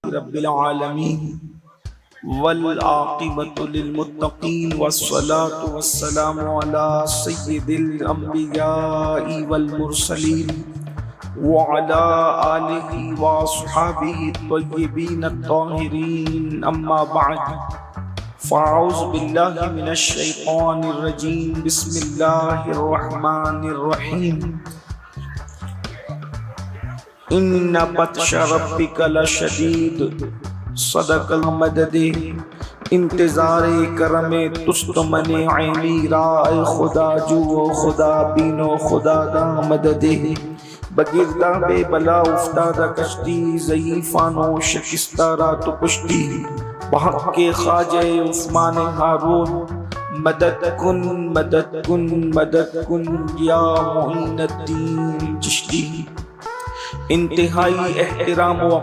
رب العالمین والعاقبۃ للمتقین والصلاة والسلام علی سید الانبیاء والمرسلین وعلی آلہ واصحابہ الطیبین الطاہرین، اما بعد فاعوذ باللہ من الشیطان الرجیم، بسم اللہ الرحمن الرحیم۔ ان بطش ربک لشدید، صدق المدد۔ انتظار کرم تست من عینی، رائے خدا جو خدا بینو خدا دا مدد۔ بگردہ بے بلا افتادہ کشتی، ضعیفان و شکستہ رات و پشتی، بحق کے خواجہ عثمان ہارون، مدد کن مدد کن مدد کن یا معین الدین چشتی۔ انتہائی احترام و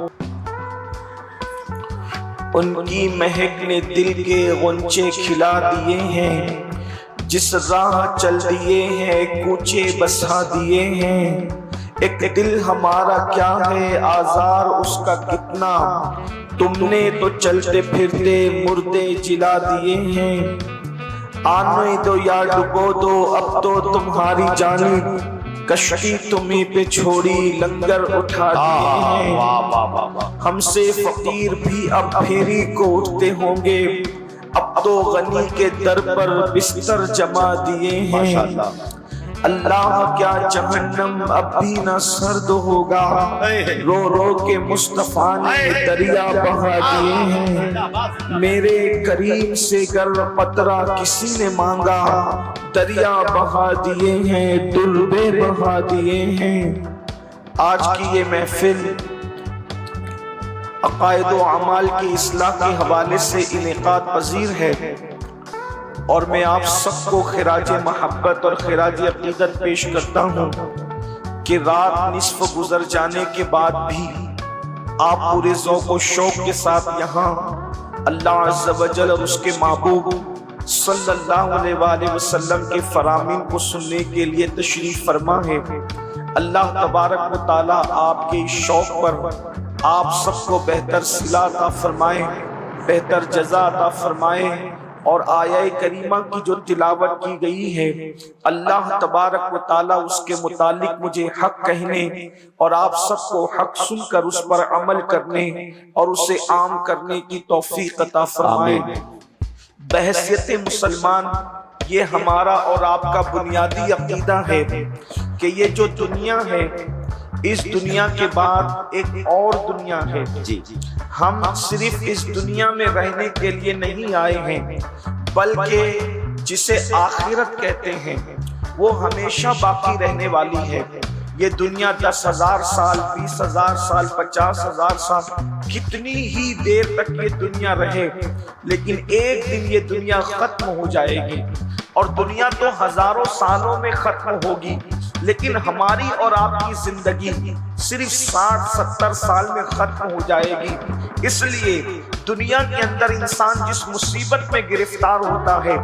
ان کی مہک نے دل کے غنچے کھلا دیے ہیں، جس راہ چل دیے ہیں کوچے بسا دیے ہیں۔ ایک دل ہمارا کیا ہے آزار اس کا کتنا، تم نے تو چلتے پھرتے مردے جلا دیے ہیں۔ آنے دو یا ڈبو دو اب تو تمہاری جانب، کشتی تمہیں پہ چھوڑی لنگر اٹھا دیے ہیں۔ ہم سے فقیر بھی اب پھیری کو اٹھتے ہوں گے، اب تو غنی کے در پر بستر جما دیے ہیں۔ اللہ کیا جہنم اب بھی نہ سرد ہوگا، رو رو کے مصطفیٰ نے دریا بہا دیے ہیں۔ میرے کریم سے گر قطرہ کسی نے مانگا، دریا بہا دیے ہیں دربے بہا دیے ہیں۔ آج کی یہ محفل عقائد و اعمال کی اصلاح کے حوالے سے انعقاد پذیر ہے، اور میں آپ سب کو خراج محبت اور خراج عقیدت پیش کرتا ہوں کہ رات نصف گزر جانے کے بعد بھی آپ پورے ذوق و شوق کے ساتھ یہاں اللہ عز و جل اور اس کے محبوب صلی اللہ علیہ وآلہ وسلم کے فرامین کو سننے کے لیے تشریف فرما ہے۔ اللہ تبارک و تعالی آپ کے شوق پر آپ سب کو بہتر صلہ عطا فرمائے، بہتر جزا عطا فرمائے، اور آیہ کریمہ کی جو تلاوت کی گئی ہے اللہ تبارک و تعالی اس کے متعلق مجھے حق کہنے اور آپ سب کو حق سن کر اس پر عمل کرنے اور اسے عام کرنے کی توفیق عطا فرمائے۔ بحیثیت مسلمان یہ ہمارا اور آپ کا بنیادی عقیدہ ہے کہ یہ جو دنیا ہے، اس دنیا کے بعد ایک اور دنیا ہے۔ ہم صرف اس دنیا میں رہنے کے لیے نہیں آئے ہیں، بلکہ جسے آخرت کہتے ہیں وہ ہمیشہ باقی رہنے والی ہے۔ یہ دنیا 10,000 سال، 20,000 سال، 50,000 سال، کتنی ہی دیر تک یہ دنیا رہے، لیکن ایک دن یہ دنیا ختم ہو جائے گی، اور دنیا تو ہزاروں سالوں میں ختم ہوگی، لیکن ہماری اور آپ کی زندگی صرف 60-70 سال میں ختم ہو جائے گی۔ اس لیے دنیا کے اندر انسان جس مصیبت میں گرفتار ہوتا ہے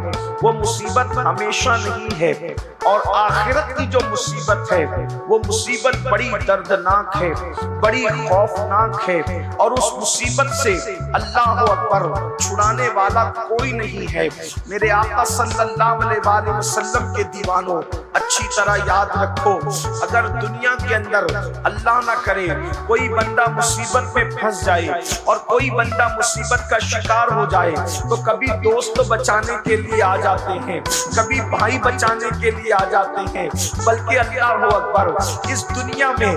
وہ مصیبت ہمیشہ نہیں ہے، اور آخرت کی جو مصیبت ہے وہ مصیبت بڑی دردناک ہے، بڑی خوفناک ہے، اور اس مصیبت سے اللہ اکبر چھڑانے والا کوئی نہیں ہے۔ میرے آقا صلی اللہ علیہ وآلہ وسلم کے دیوانوں، اچھی طرح یاد رکھو، اگر دنیا کے اندر اللہ نہ کرے کوئی بندہ مصیبت میں پھنس جائے اور کوئی بندہ مصیبت کا شکار ہو جائے تو کبھی دوست بچانے کے لیے آ جاتے ہیں، کبھی بھائی بچانے کے لیے آ جاتے ہیں، بلکہ اللہ اکبر اس دنیا میں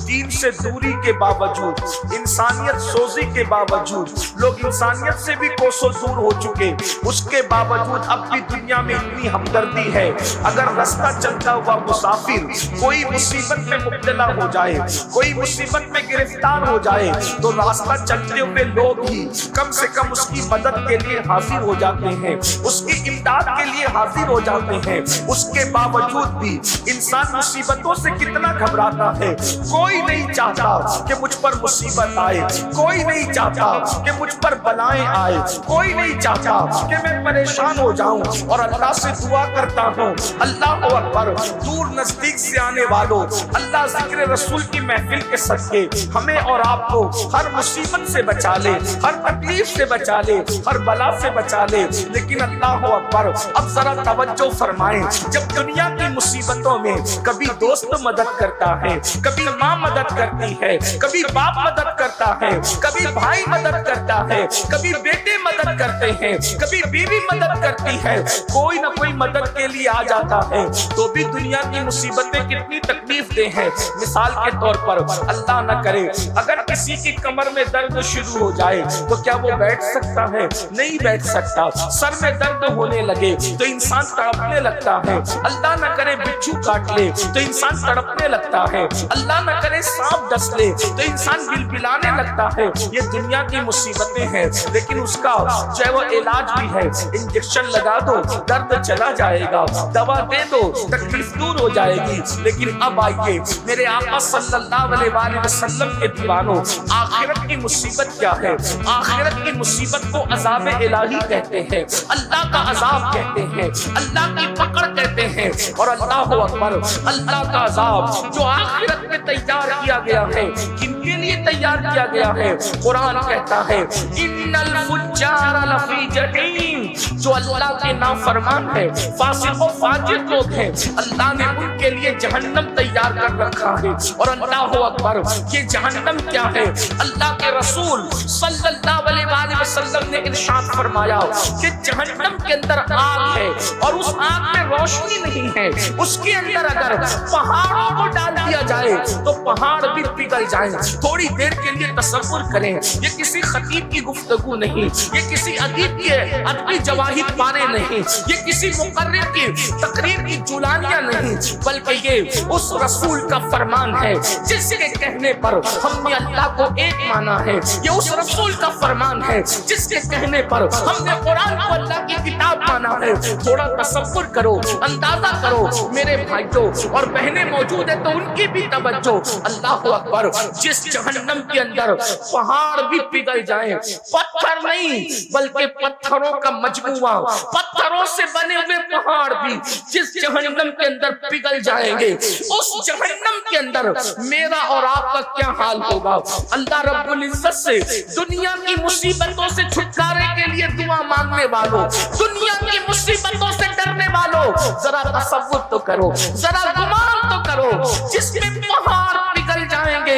دین سے دوری کے باوجود، انسانیت سوزی کے باوجود، لوگ انسانیت سے بھی کوسوں دور ہو چکے، اس کے باوجود اب بھی دنیا میں اتنی ہمدردی ہے۔ اگر رستہ چلتا ہوا مسافر کوئی مصیبت میں مبتلا ہو جائے، کوئی مصیبت میں گرفتار ہو جائے، تو راستہ چلتے ہوئے لوگ ہی کم سے کم اس کی مدد کے لیے حاضر ہو جاتے ہیں، اس کی امداد کے لیے حاضر ہو جاتے ہیں۔ اس کے باوجود بھی انسان مصیبتوں سے کتنا گھبراتا ہے۔ کوئی نہیں چاہتا کہ مجھ پر مصیبت آئے، کوئی نہیں چاہتا کہ مجھ پر بلائیں آئے، کوئی نہیں چاہتا کہ میں پریشان ہو جاؤں، اور اللہ سے دعا کرتا ہوں اللہ اکبر، دور نزدیک سے آنے والوں، اللہ ذکر رسول کی محفل کے صدقے ہمیں اور آپ کو ہر مصیبت سے بچا لے، ہر تکلیف سے بچا لے، ہر بلا سے بچا لے۔ لیکن اللہ اکبر، اب ذرا توجہ فرمائیں، جب دنیا کی مصیبتوں میں کبھی دوست مدد کرتا ہے، کبھی ماں مدد کرتی ہے، کبھی باپ مدد کرتا ہے، کبھی بھائی مدد کرتا ہے، کبھی بیٹے مدد کرتے ہیں، کبھی بیوی مدد کرتی ہے، کوئی نہ کوئی مدد کے لیے آ جاتا ہے، تو بھی دنیا کی مصیبتیں کتنی تکلیف دہ ہیں۔ مثال کے طور پر اللہ نہ کرے اگر کسی کی کمر میں درد شروع ہو جائے تو کیا وہ بیٹھ سکتا ہے؟ نہیں بیٹھ سکتا۔ سر میں درد ہونے لگے تو انسان تڑپنے لگتا ہے۔ اللہ نہ کرے بچھو کاٹ لے تو انسان تڑپنے لگتا ہے۔ اللہ نہ کرے سانپ ڈس لے تو انسان بلبلانے لگتا ہے۔ یہ دنیا کی مصیبتیں ہیں، لیکن اس کا جو ہے وہ علاج بھی ہے۔ انجیکشن لگا دو درد چلا جائے گا، دوا دے دو تکلیف دور ہو جائے گی۔ لیکن اب آئیے میرے آقا صلی اللہ علیہ وآلہ وسلم کے دیوانوں، آخرت کی مصیبت کیا ہے؟ آخرت کی مصیبت کو عذاب الہی کہتے ہیں، اللہ کا عذاب کہتے ہیں، اللہ کی پکڑ کہتے ہیں۔ اور اللہ اکبر، اللہ کا عذاب جو آخرت میں تیار کیا گیا ہے، کن کے لیے تیار کیا گیا ہے؟ قرآن کہتا ہے ان الفجار لفی جحیم، جو اللہ کے نافرمان ہے، فاسق و فاجر لوگ ہیں، اللہ نے ان کے لیے جہنم تیار کر رکھا ہے۔ اور اللہ اکبر، یہ جہنم کیا ہے؟ اللہ کے رسول صلی اللہ علیہ وآلہ وسلم نے ارشاد فرمایا کہ جہنم کے اندر آگ ہے، اور اس آگ میں روشنی نہیں ہے۔ اس کے اندر اگر پہاڑوں کو ڈال دیا جائے تو پہاڑ بھی پگھل جائیں۔ تھوڑی دیر کے لیے تصور کریں، یہ کسی خطیب کی گفتگو نہیں، یہ کسی ادیب کی ادبی جواہر پارے نہیں، یہ کسی مقرر کی تقریر کی جولانیاں نہیں، بلکہ یہ اس رسول کا فرمان ہے جس کے کہنے پر ہم نے اللہ کو ایک مانا ہے۔ یہ اس رسول کا فرمان ہے جس کے کہنے پر ہم نے قرآن کو اللہ کی کتاب مانا ہے۔ تھوڑا تصور کرو، اندازہ کرو میرے بھائیوں اور بہنیں موجود ہیں تو ان کی بھی توجہ۔ اللہ اکبر، جس جہنم کے اندر پہاڑ بھی پگھل جائیں، پتھر نہیں بلکہ پتھروں کا مجموعہ، پتھروں سے بنے ہوئے پہاڑ بھی جس جہنم کے اندر پگھل جائیں گے، اس جہنم کے اندر میرا اور آپ کا کیا حال ہوگا؟ اللہ رب العزت سے دنیا کی مصیبتوں سے چھٹکارے کے لیے دعا مانگنے والوں، دنیا کی مصیبتوں سے ڈرنے والوں، ذرا تصور تو کرو، ذرا گمان تو کرو، جس میں پہاڑ پگھل جائیں گے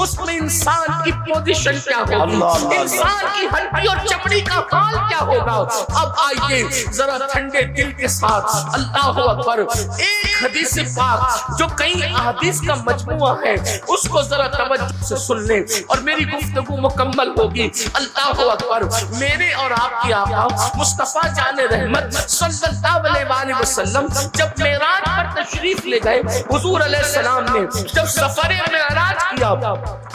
اس میں انسان کی پوزیشن کیا ہوگی، انسان کی ہڈی اور چمڑی کا حال کیا ہوگا۔ اب آئیے ذرا ٹھنڈے دل کے ساتھ اللہ اکبر ایک حدیث پاک جو کئی احادیث کا مجموعہ ہے اس کو ذرا توجہ سے سن لیں اور میری گفتگو مکمل ہوگی۔ اللہ اکبر، میرے اور آپ کی آقا مصطفیٰ جان رحمت صلی اللہ علیہ وآلہ وسلم جب معراج پر تشریف لے گئے، حضور علیہ السلام نے جب سفر معراج کیا،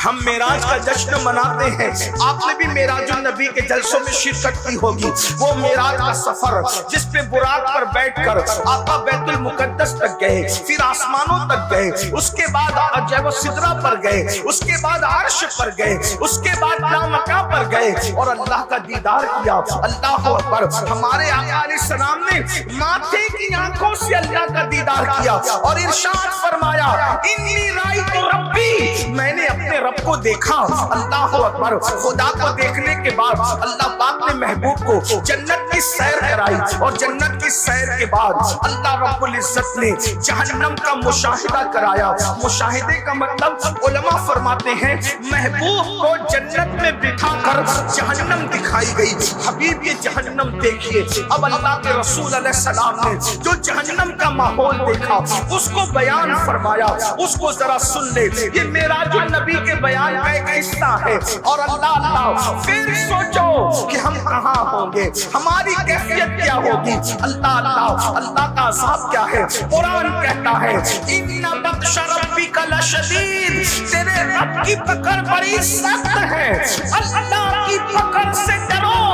ہم معراج کا جشن مناتے ہیں، آپ نے بھی معراج النبی کے جلسوں میں شرکت کی ہوگی۔ وہ معراج کا سفر جس پہ براق پر بیٹھ کر آقا بیت المقدس تک گئے، پھر آسمانوں تک گئے، اس کے بعد جب وہ سدرہ پر گئے، اس کے بعد عرش پر گئے، اس کے بعد لامکہ پر گئے اور اللہ کا دیدار کیا۔ اللہ اکبر، ہمارے آقا علیہ السلام نے ماتھے کی آنکھوں سے اللہ کا دیدار کیا اور ارشاد فرمایا انی رأیت ربی، میں نے اپنے رب کو دیکھا۔ اللہ اکبر، خدا کو دیکھنے کے بعد اللہ پاک نے محبوب کو جنت کی سیر کرائی اور جنت کی سیر کے بعد اللہ رب العزت نے جہنم کا مشاہدہ کرایا۔ مشاہدے کا مطلب علماء فرماتے ہیں محبوب کو جنت میں بٹھا کر جہنم دکھائی گئی۔ حبیب یہ جہنم دیکھیے۔ اب اللہ کے رسول علیہ السلام نے جو جہنم کا ماحول دیکھا اس کو بیان فرمایا، اس کو ذرا سن لے۔ یہ معراج النبی کے بیان کا ایک حصہ ہے اور اللہ پھر سوچو کہ ہم کہاں ہوں گے، ہماری کیفیت کیا ہوگی۔ اللہ کا عذاب کیا ہے؟ قرآن کہتا ہے ان بطش ربک لشدید، تیرے رب کی پکڑ بڑی سخت ہے۔ اللہ کی پکڑ سے ڈرو،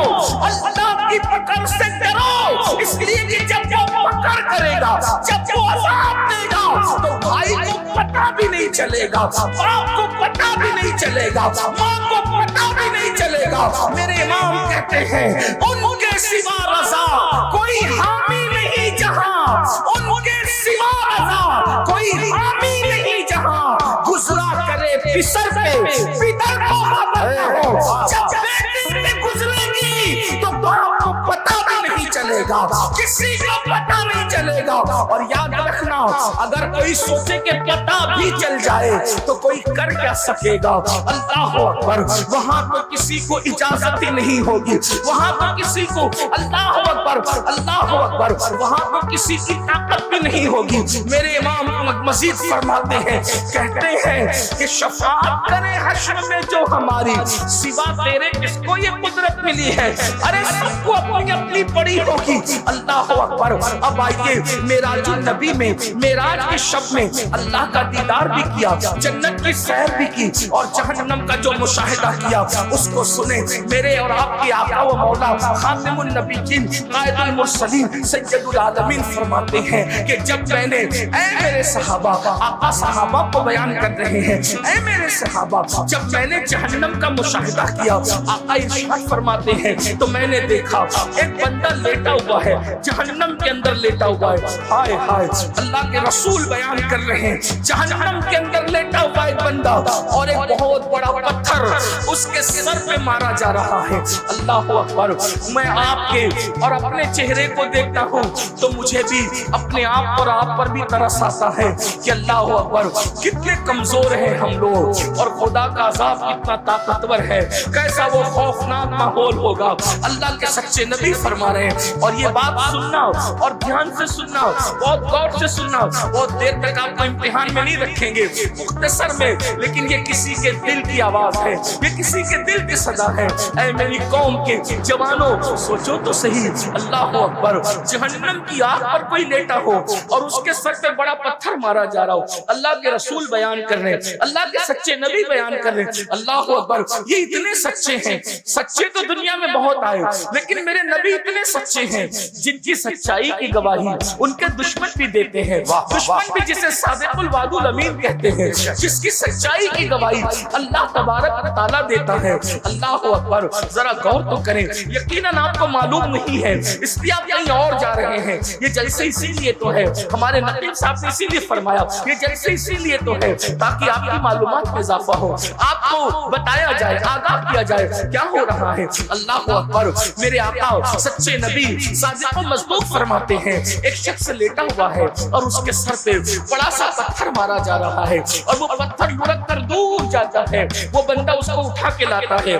اللہ کی پکڑ سے ڈرو، اس لیے کہ جب وہ پکڑ کرے گا، جب وہ عذاب دے گا تو بھائی کو پتہ بھی نہیں چلے گا، باپ کو پتہ بھی نہیں چلے گا، ماں کو پتہ بھی نہیں چلے گا۔ میرے امام کہتے ہیں ان کے سوا رضا کوئی حامی نہیں جہاں، ان کے سوا رضا کوئی حامی نہیں جہاں، گزرا کرے پسر پہ پدر کو خبر ہو، جب بیٹی سے گزرے گی تو باپ کو پتہ بھی نہیں چلے گا، کسی کو پتہ نہیں چلے گا۔ اور یاد رکھنا اگر کوئی سوچے کہ پتہ بھی چل جائے تو کوئی کر کیا سکے گا؟ اللہ اکبر، وہاں تو کسی کو اجازت ہی نہیں ہوگی، وہاں تو کسی کو، اللہ اکبر اللہ اکبر، وہاں تو کسی کی طاقت بھی نہیں ہوگی۔ میرے امام مزید فرماتے ہیں، کہتے ہیں کہ شفاعت کرے حشر میں جو ہماری، سوا تیرے کس کو یہ قدرت ملی ہے؟ ارے سب کو اپنی اپنی پڑی ہوگی۔ اللہ اکبر۔ اب آئیے معراج النبی میں، معراج کے شب میں اللہ کا دیدار بھی کیا، جنت کی سیر بھی کی، اور جہنم کا جو مشاہدہ کیا اس کو سنیں۔ میرے اور آپ کے آقا و مولا خاتم النبیین قائد المرسلین سید العالمین فرماتے ہیں کہ جب میں نے، اے میرے صحابہ، آقا صحابہ کو بیان کر رہے ہیں، اے میرے صحابہ، جب میں نے جہنم کا مشاہدہ کیا، آقا ارشاد فرماتے ہیں تو میں نے دیکھا ایک بندہ لیٹا ہوا ہے، جہنم کے اندر لیٹا ہوا ہے۔ ہائے ہائے، اللہ کے رسول بیان کر رہے ہیں، جہنم کے اندر لیٹا ہوا ایک بندہ، اور ایک بہت بڑا پتھر اس کے سر پہ مارا جا رہا ہے۔ اللہ اکبر۔ میں آپ کے اور اپنے چہرے کو دیکھتا ہوں تو مجھے بھی اپنے آپ اور آپ پر بھی ترس آتا ہے کہ اللہ اکبر، کتنے کمزور ہیں ہم لوگ، اور خدا کا عذاب کتنا طاقتور ہے، کیسا وہ خوفناک ماحول ہوگا۔ اللہ کے سچے نبی فرما رہے ہیں، اور یہ بات سننا اور دھیان سے سننا، بہت غور سے سننا، بہت دیر تک آپ کو امتحان میں نہیں رکھیں گے، مختصر میں، لیکن یہ کسی کے دل کی آواز ہے، یہ کسی کے دل کی صدا ہے۔ اے میری قوم کے جوانوں، سوچو تو صحیح، اللہ اکبر، جہنم کی آگ پر کوئی لیٹا ہو اور اس کے سر پہ بڑا پتھر مارا جا رہا ہو، اللہ کے رسول بیان کر رہے ہیں، اللہ کے سچے نبی بیان کر رہے ہیں، اللہ اکبر، یہ اتنے سچے ہیں، سچے تو دنیا میں بہت آئے، لیکن میرے نبی اتنے سچے ہیں جن کی سچائی کی گواہی ان کے دشمن بھی دیتے ہیں، دشمن بھی جسے صادق الوعد الامین کہتے ہیں، جس کی سچائی کی گواہی اللہ تبارک تعالیٰ دیتا ہے۔ اللہ اکبر، ذرا غور تو کریں، یقیناً آپ کو معلوم نہیں ہے اس لیے آپ کہیں اور جا رہے ہیں، یہ جلسے اسی لیے تو ہے، ہمارے نقیب صاحب نے اسی لیے فرمایا یہ جلسے اسی لیے تو ہے تاکہ آپ کی معلومات میں اضافہ ہو، آپ کو بتایا جائے، آگاہ کیا جائے کیا ہو رہا ہے۔ اللہ اکبر، میرے آقا سچے نبی صادق و مصدوق فرماتے ہیں، ایک شخص لیٹا ہوا ہے اور اس کے سر پہ بڑا سا پتھر مارا جا رہا ہے، اور وہ پتھر لڑک کر دور جاتا ہے، وہ بندہ اس کو اٹھا کے لاتا ہے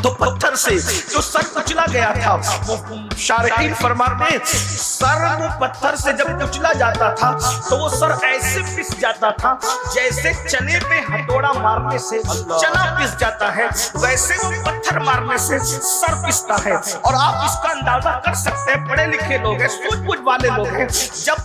تو پتھر سے جو سر کچلا گیا تھا، وہ شارحین فرماتے ہیں سر وہ پتھر سے جب کچلا جاتا تھا تو وہ سر ایسے پس جاتا تھا جیسے چنے پہ ہتھوڑا مارنے سے چنا پس جاتا ہے، ویسے وہ پتھر مارنے سے سر پستا ہے۔ اور آپ اس کا اندازہ کر سکتے ہیں، پڑھے لکھے لوگ ہیں، سوچ بوجھ والے لوگ ہیں، جب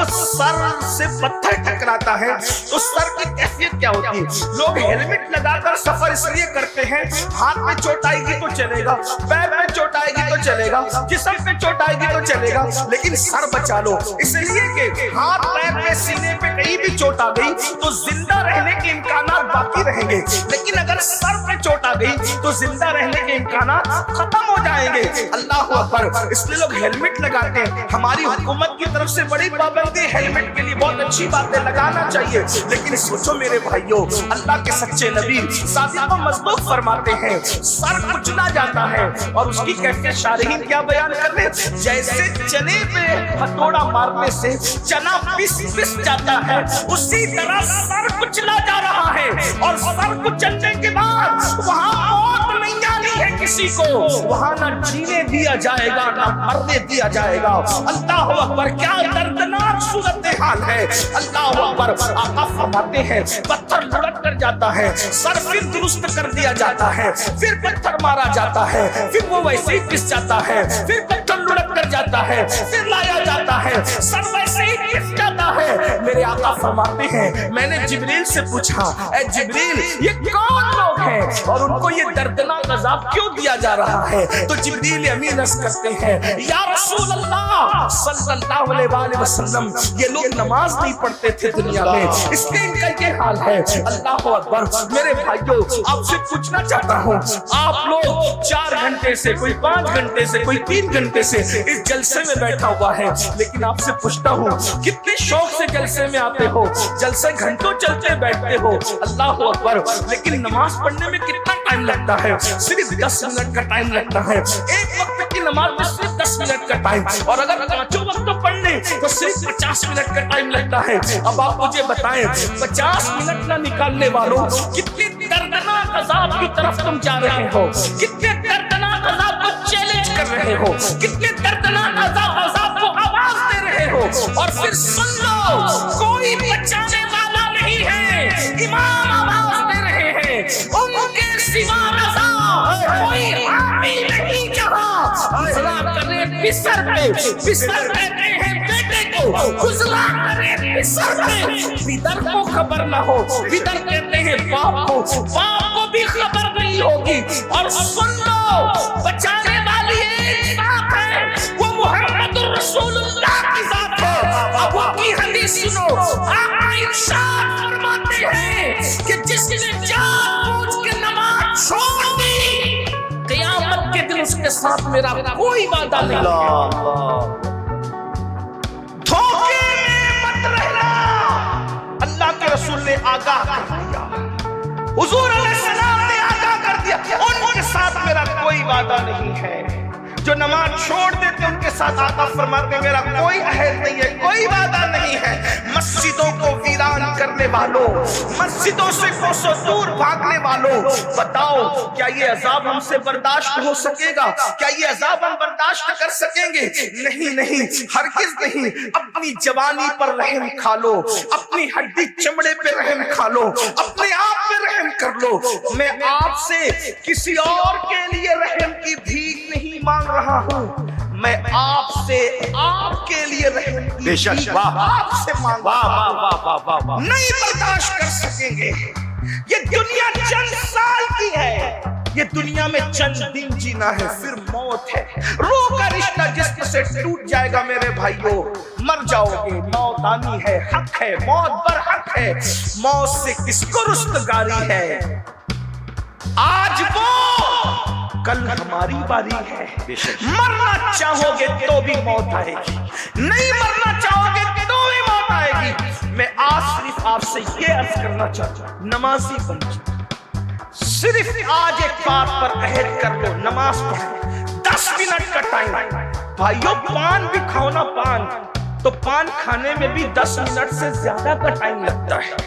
سر سے پتھر ٹکراتا ہے تو سر کی کیفیت کیا ہوتی ہے؟ لوگ ہیلمٹ لگا کر سفر اس لیے کرتے ہیں، ہاتھ میں چوٹ آئے گی تو چلے گا، پیر میں چوٹ آئے گی تو چلے گا، جسم پہ چوٹ آئے گی تو چلے گا، لیکن سر بچا لو، اس لیے کہ ہاتھ پیر میں سینے پہ کہیں بھی چوٹ آ گئی تو زندہ رہنے کے امکانات باقی رہیں گے، لیکن اگر سر پہ چوٹ آ گئی تو زندہ رہنے کے امکانات ختم ہو جائیں گے۔ اللہ اکبر، اس لیے لوگ ہیلمٹ لگاتے ہیں، ہماری حکومت کی طرف سے بڑی پابندی ہیلمٹ کے لیے، بہت اچھی باتیں لگانا چاہیے، لیکن سوچو میرے بھائیوں، اللہ کے سچے نبی صادق و مصدوق فرماتے ہیں سر کچلا جاتا ہے، اور اس کی کیفیت شارحین کیا بیان کر رہے ہیں؟ جیسے چنے پہ ہتھوڑا مارنے سے چنا پس جاتا ہے، اسی طرح سر کچلا جا رہا ہے، اور سر کچلنے کے بعد وہاں موت نہیں آنی ہے کسی کو، وہاں نہ جینے دیا جائے گا نہ مرنے دیا جائے گا۔ اللہ اکبر، کیا دردناک صورتحال ہے۔ اللہ اکبر، آقا فرماتے ہیں پتھر لڑک کر جاتا ہے، سر پھر درست کر دیا جاتا ہے، پھر پتھر مارا جاتا ہے، پھر وہ ویسے ہی پس جاتا ہے، پھر پتھر لڑک کر جاتا ہے، پھر لایا جاتا ہے، سر ویسے ہی پس جاتا ہے۔ میرے آقا فرماتے ہیں میں نے جبریل سے پوچھا، اے جبریل یہ کون لوگ ہیں اور ان کو یہ دردناک عذاب کیوں دیا جا رہا ہے؟ تو جبریل امین عرض کرتے ہیں یا رسول اللہ صلی اللہ علیہ وآلہ وسلم، یہ لوگ نماز نہیں پڑھتے تھے دنیا میں، اس لیے ان کا یہ حال ہے۔ اللہ اکبر. میرے بھائیوں آپ سے پوچھنا چاہتا ہوں, آپ لوگ 4 گھنٹے سے, کوئی 5 گھنٹے سے, کوئی 3 گھنٹے سے اس جلسے میں بیٹھا ہوا ہے, لیکن آپ سے پوچھتا ہوں کتنے شوق سے جلسے میں آتے ہو, جلسے گھنٹوں چلتے بیٹھتے ہو, اللہ اکبر, لیکن نماز پڑھنے میں کتنا ٹائم لگتا ہے؟ صرف 10 منٹ کا ٹائم لگتا ہے. ایک وقت کی نماز میں صرف 10 منٹ کا ٹائم, اور اگر 5 وقت پڑھنے تو صرف 50 منٹ کا ٹائم لگتا ہے. اب آپ مجھے بتائیں 50 منٹ نہ نکالنے والوں کتنے دردناک عذاب کی طرف تم جا رہے ہو, کتنے دردناک عذاب کو چیلنج کر رہے ہو, کتنے دردناک عذاب کو آواز دے رہے ہو. اور پھر سن لو, کوئی بچانے والا نہیں ہے, امام آواز دے رہے ہیں, ان کے سوا عذاب کوئی حامی نہیں جہاں. غسلا کرے بستر پہ, بستر کہتے ہیں بیٹے کو, غسلا کرے بستر پہ, بدر کو خبر نہ ہو, بدر کہتے ہیں باپ کو, باپ کو بھی خبر نہیں ہوگی. اور سن لو, بچانے والی ایک ذات ہے, وہ محمد رسول اللہ کی ذات ہے. اب وہ کی حدیث سنو, آقا ارشاد فرماتے ہیں کہ جس نے جان بوجھ کے نماز چھوڑ دی, قیامت کے دن اس کے ساتھ میرا کوئی وعدہ نہیں. دھوکے میں مت رہنا, اللہ کے رسول نے آگاہ کر دیا, حضور علیہ السلام نے آگاہ کر دیا, ان کے ساتھ میرا کوئی وعدہ نہیں ہے. جو نماز چھوڑ دیتے ان کے ساتھ آقا فرماتے ہیں میرا کوئی عہد نہیں ہے, کوئی وعدہ نہیں ہے. مسجدوں کو ویران کرنے والوں, مسجدوں سے کوسوں دور بھاگنے والوں, بتاؤ کیا یہ عذاب ہم سے برداشت ہو سکے گا؟ کیا یہ عذاب ہم برداشت کر سکیں گے؟ نہیں نہیں, ہرگز نہیں. اپنی جوانی پر رحم کھا لو, اپنی ہڈی چمڑے پہ رحم کھا لو, اپنے آپ پہ رحم کر لو. میں آپ سے کسی اور کے لیے رحم کی بھیک نہیں مانگ رہا ہوں, میں آپ سے آپ کے لیے رحم کی بھیک آپ سے مانگ رہا ہوں. نہیں برداشت کر سکیں گے. یہ دنیا چند سال کی ہے, یہ دنیا میں چند دن جینا ہے, پھر موت ہے. روح کا رشتہ جسم سے ٹوٹ جائے گا میرے بھائیوں, مر جاؤ گے. موت آنی ہے, حق ہے, موت پر حق ہے. موت سے کس کو رستگاری ہے؟ آج وہ, کل ہماری باری ہے. مرنا چاہو گے تو بھی موت آئے گی, نہیں مرنا چاہو گے تو بھی موت آئے گی. میں آج صرف آپ سے یہ عرض کرنا چاہتا ہوں, نمازی بن جائیں, صرف آج ایک بات پر عہد کر لو, نماز پڑھیں. 10 منٹ کا ٹائم. بھائیو پان بھی کھاؤ نا, پان تو پان کھانے میں بھی 10 منٹ سے زیادہ کا ٹائم لگتا ہے.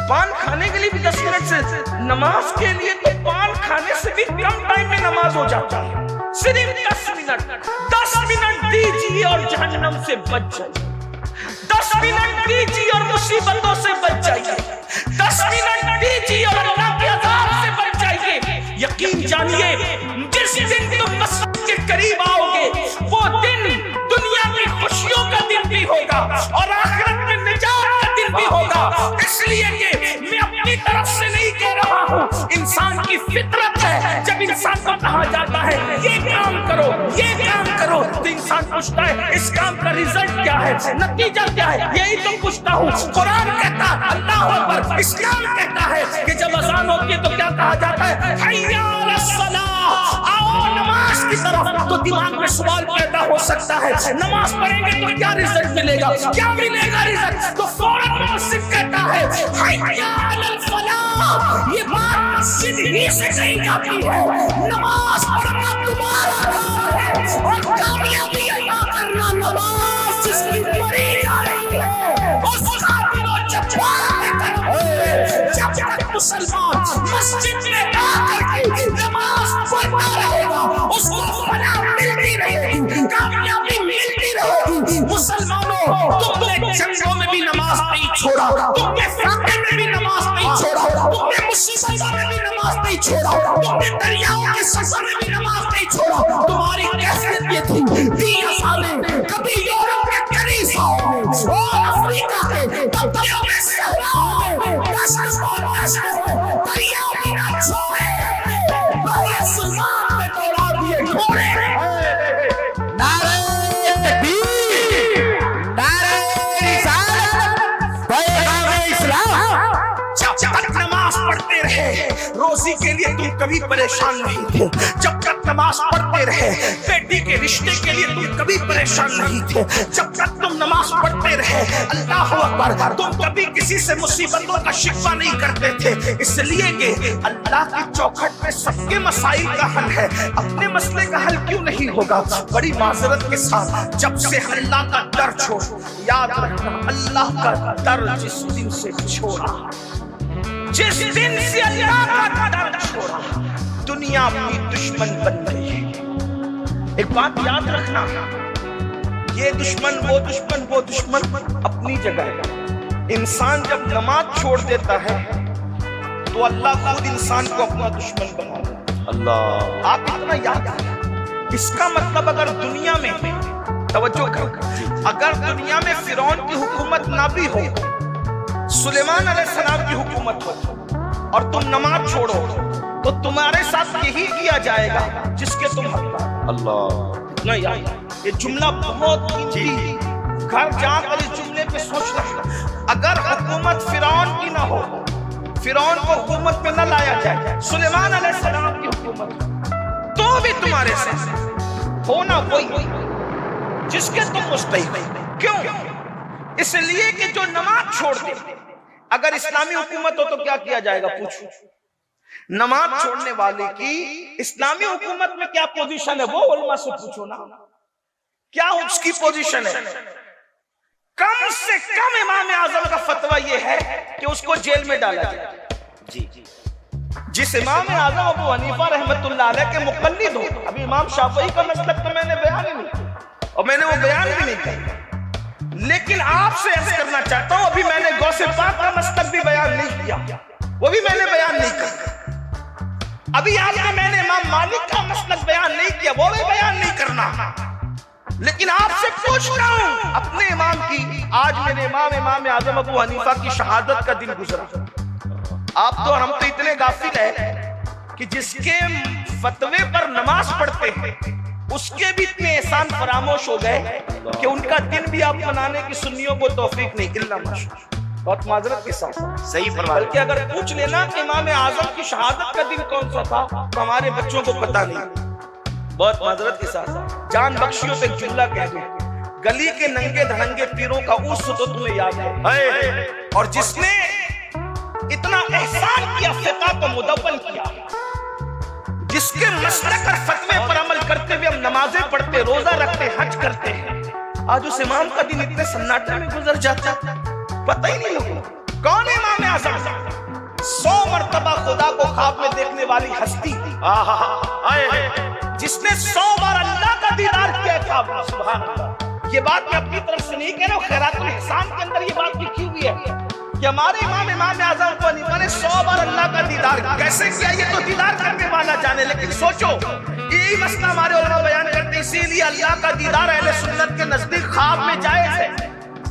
پان کھانے کے لیے بھی 10 منٹ سے, نماز کے لیے تو پان کھانے سے بھی کم ٹائم میں نماز ہو جاتا ہے. صرف 10 منٹ, 10 منٹ دیجیے اور جہنم سے بچ جائیے. 10 منٹ دیجیے اور مصیبتوں سے بچ جائیے. 10 منٹ دیجیے اور اللہ کے عذاب سے بچ جائیے. یقین جانیے, جس دن تم مسجد کے قریب آؤ گے وہ دن دنیا کی خوشیوں کا دن بھی ہوگا اور آخرت میں نجات کا دن بھی ہوگا. اس لیے کہ میں اپنی طرف سے نہیں کہہ رہا ہوں, انسان کی فطرت ہے. جب انسان کو کہا جاتا ہے یہ کام کرو, یہ کام کرو, تو انسان پوچھتا ہے اس کام کا ریزلٹ کیا ہے, نتیجہ کیا ہے. یہی تو پوچھتا ہوں. قرآن کہتا ہے, اللہ اکبر, اسلام کہتا ہے کہ جب اذان ہوتی ہے تو کیا کہا جاتا ہے, حی علی الصلاۃ, آؤ نماز کی طرف. تو دماغ میں سوال پیدا ہو سکتا ہے, نماز پڑھیں گے تو کیا ریزلٹ ملے گا, کیا ملے گا ریزلٹ؟ تو فوراً مسجد کہتا ہے حی علی الفلاح. یہ بات مسجد ہی سے نہیں جاتی ہے, نماز پڑھنا تمہارا کام ہے اور کامیابی عطا کرنا نماز جس کی پڑھی جا رہی ہے اس کا دل و جذبات ہے. جب تک مسلمان مسجد میں آ کر کے نماز پڑھتا رہے گا اس کو فلاح ملتی رہے گی, کامیابی ملتی رہے گی. مسلمانوں, تم نے جنگوں میں بھی نماز نہیں چھوڑا, تم نے فاقے میں بھی نماز نہیں چھوڑا, تم نے مصیبتوں میں بھی نماز نہیں چھوڑا, تم نے دریاؤں کے سفر میں بھی نماز نہیں چھوڑا. تمہاری کیفیت یہ تھی 20 سالیں کبھی یورپ کے کلیساؤں میں اور افریقہ کے تبتیوں میں صحراؤں میں دشت اور دشت دریاؤں میں نہ چھوڑے, بھائی سلمان میں دوڑا دیے گھوڑے. نعرہ تکبیر, نعرہ رسالت, پیغام اسلام. جب تک نماز کبھی پریشان نہیں تھے، جب تک نماز پڑھتے رہے بیٹی کے رشتے کے لیے تم کبھی پریشان نہیں تھے، جب تک تم نماز پڑھتے رہے اللہ اکبر تم کبھی کسی سے مصیبتوں کا شکوہ نہیں کرتے تھے، اس لیے کہ اللہ کی چوکھٹ میں سب کے مسائل کا حل ہے، اپنے مسئلے کا حل کیوں نہیں ہوگا؟ بڑی معذرت کے ساتھ جب سے اللہ کا ڈر چھوڑ، یاد رکھنا اللہ کا ڈر جس دن سے چھوڑا، جس دن سے اللہ کا ڈر چھوڑا دنیا اپنی دشمن بن گئی ہے۔ ایک بات یاد رکھنا، یہ دشمن وہ دشمن وہ دشمن اپنی جگہ ہے، انسان جب نماز چھوڑ دیتا ہے تو اللہ خود انسان کو اپنا دشمن بنا دیتا ہے۔ اللہ آپ اتنا یاد رکھیں، اس کا مطلب اگر دنیا میں توجہ کر، اگر دنیا میں فرعون کی حکومت نہ بھی ہو، سلیمان علیہ السلام کی حکومت ہو اور تم نماز چھوڑو تو تمہارے ساتھ یہی کیا جائے گا جس کے تم حقدار۔ اللہ نہیں یاد، یہ جملہ بہت قیمتی، گھر جا کر اس جملے پہ سوچ رہا، اگر حکومت فرعون کی نہ ہو، فرعون کو حکومت میں نہ لایا جائے، سلیمان علیہ السلام کی حکومت تو بھی تمہارے ساتھ ہونا وہی جس کے تم مستحق۔ کیوں؟ اس لیے کہ جو نماز چھوڑ دے، اگر اسلامی حکومت ہو تو کیا کیا جائے گا؟ پوچھو، نماز چھوڑنے والے کی اسلامی حکومت میں کیا پوزیشن ہے؟ وہ علماء سے پوچھو نا، کیا اس کی پوزیشن ہے؟ کم سے کم امام اعظم کا فتویٰ یہ ہے کہ اس کو جیل میں ڈالا جائے۔ جس امام اعظم ابو حنیفہ رحمت اللہ علیہ کے مقلد ہو، ابھی امام شافعی کا مسلک تو میں نے بیان ہی نہیں کیا اور میں نے وہ بیان بھی نہیں کیا، لیکن آپ سے عرض کرنا چاہتا ہوں ابھی میں نے غوث پاک کا مسلک بھی بیان نہیں کیا، وہ بھی میں نے بیان نہیں کیا، ابھی آپ نے میں نے امام مالک کا مسلک بیان نہیں کیا، وہ بھی بیان نہیں کرنا، لیکن آپ سے پوچھتا ہوں اپنے امام کی، آج میرے امام اعظم ابو حنیفہ کی شہادت کا دن گزرا، آپ تو ہم تو اتنے غافل ہیں کہ جس کے فتوے پر نماز پڑھتے ہیں اس کے بھی اتنے احسان فراموش ہو گئے کہ ان کا دن بھی آپ منانے کی سنیوں کو توفیق نہیں، الا ماشاءاللہ، بہت معذرت کے ساتھ صحیح فرمایا، بلکہ اگر پوچھ لینا کہ امام اعظم کی شہادت کا دن کون سا تھا تو ہمارے بچوں کو پتہ نہیں، بہت معذرت کے ساتھ جان بخشیوں پہ جملہ کہہ دیں، گلی کے ننگے دھڑنگے پیروں کا اس تو تمہیں یاد ہے، اور جس نے اتنا احسان کیا، فقہ کو مدون کیا، جس کے مسلک اور فتوے پر عمل کرتے ہوئے ہم نمازیں پڑھتے، روزہ رکھتے، حج کرتے ہیں، آج اس امام کا دن اتنے سناٹے میں گزر جاتا پتہ ہی نہیں لگا کون ہے امام اعظم؟ 100 مرتبہ خدا کو خواب میں دیکھنے والی ہستی، جس نے 100 بار اللہ کا دیدار کیا تھا، سبحان اللہ۔ یہ بات میں اپنی طرف سے نہیں کہہ رہا ہوں، خیرات الاحسان کے اندر یہ بات لکھی ہوئی ہے کہ ہمارے امام اعظم ابو حنیفہ نے 100 بار اللہ کا دیدار کیسے کیا، یہ تو دیدار کرنے والا جانے، لیکن سوچو یہی مسئلہ ہمارے علماء بیان کرتے ہیں، اسی لیے اللہ کا دیدار اہل سنت کے نزدیک خواب میں جائز ہے،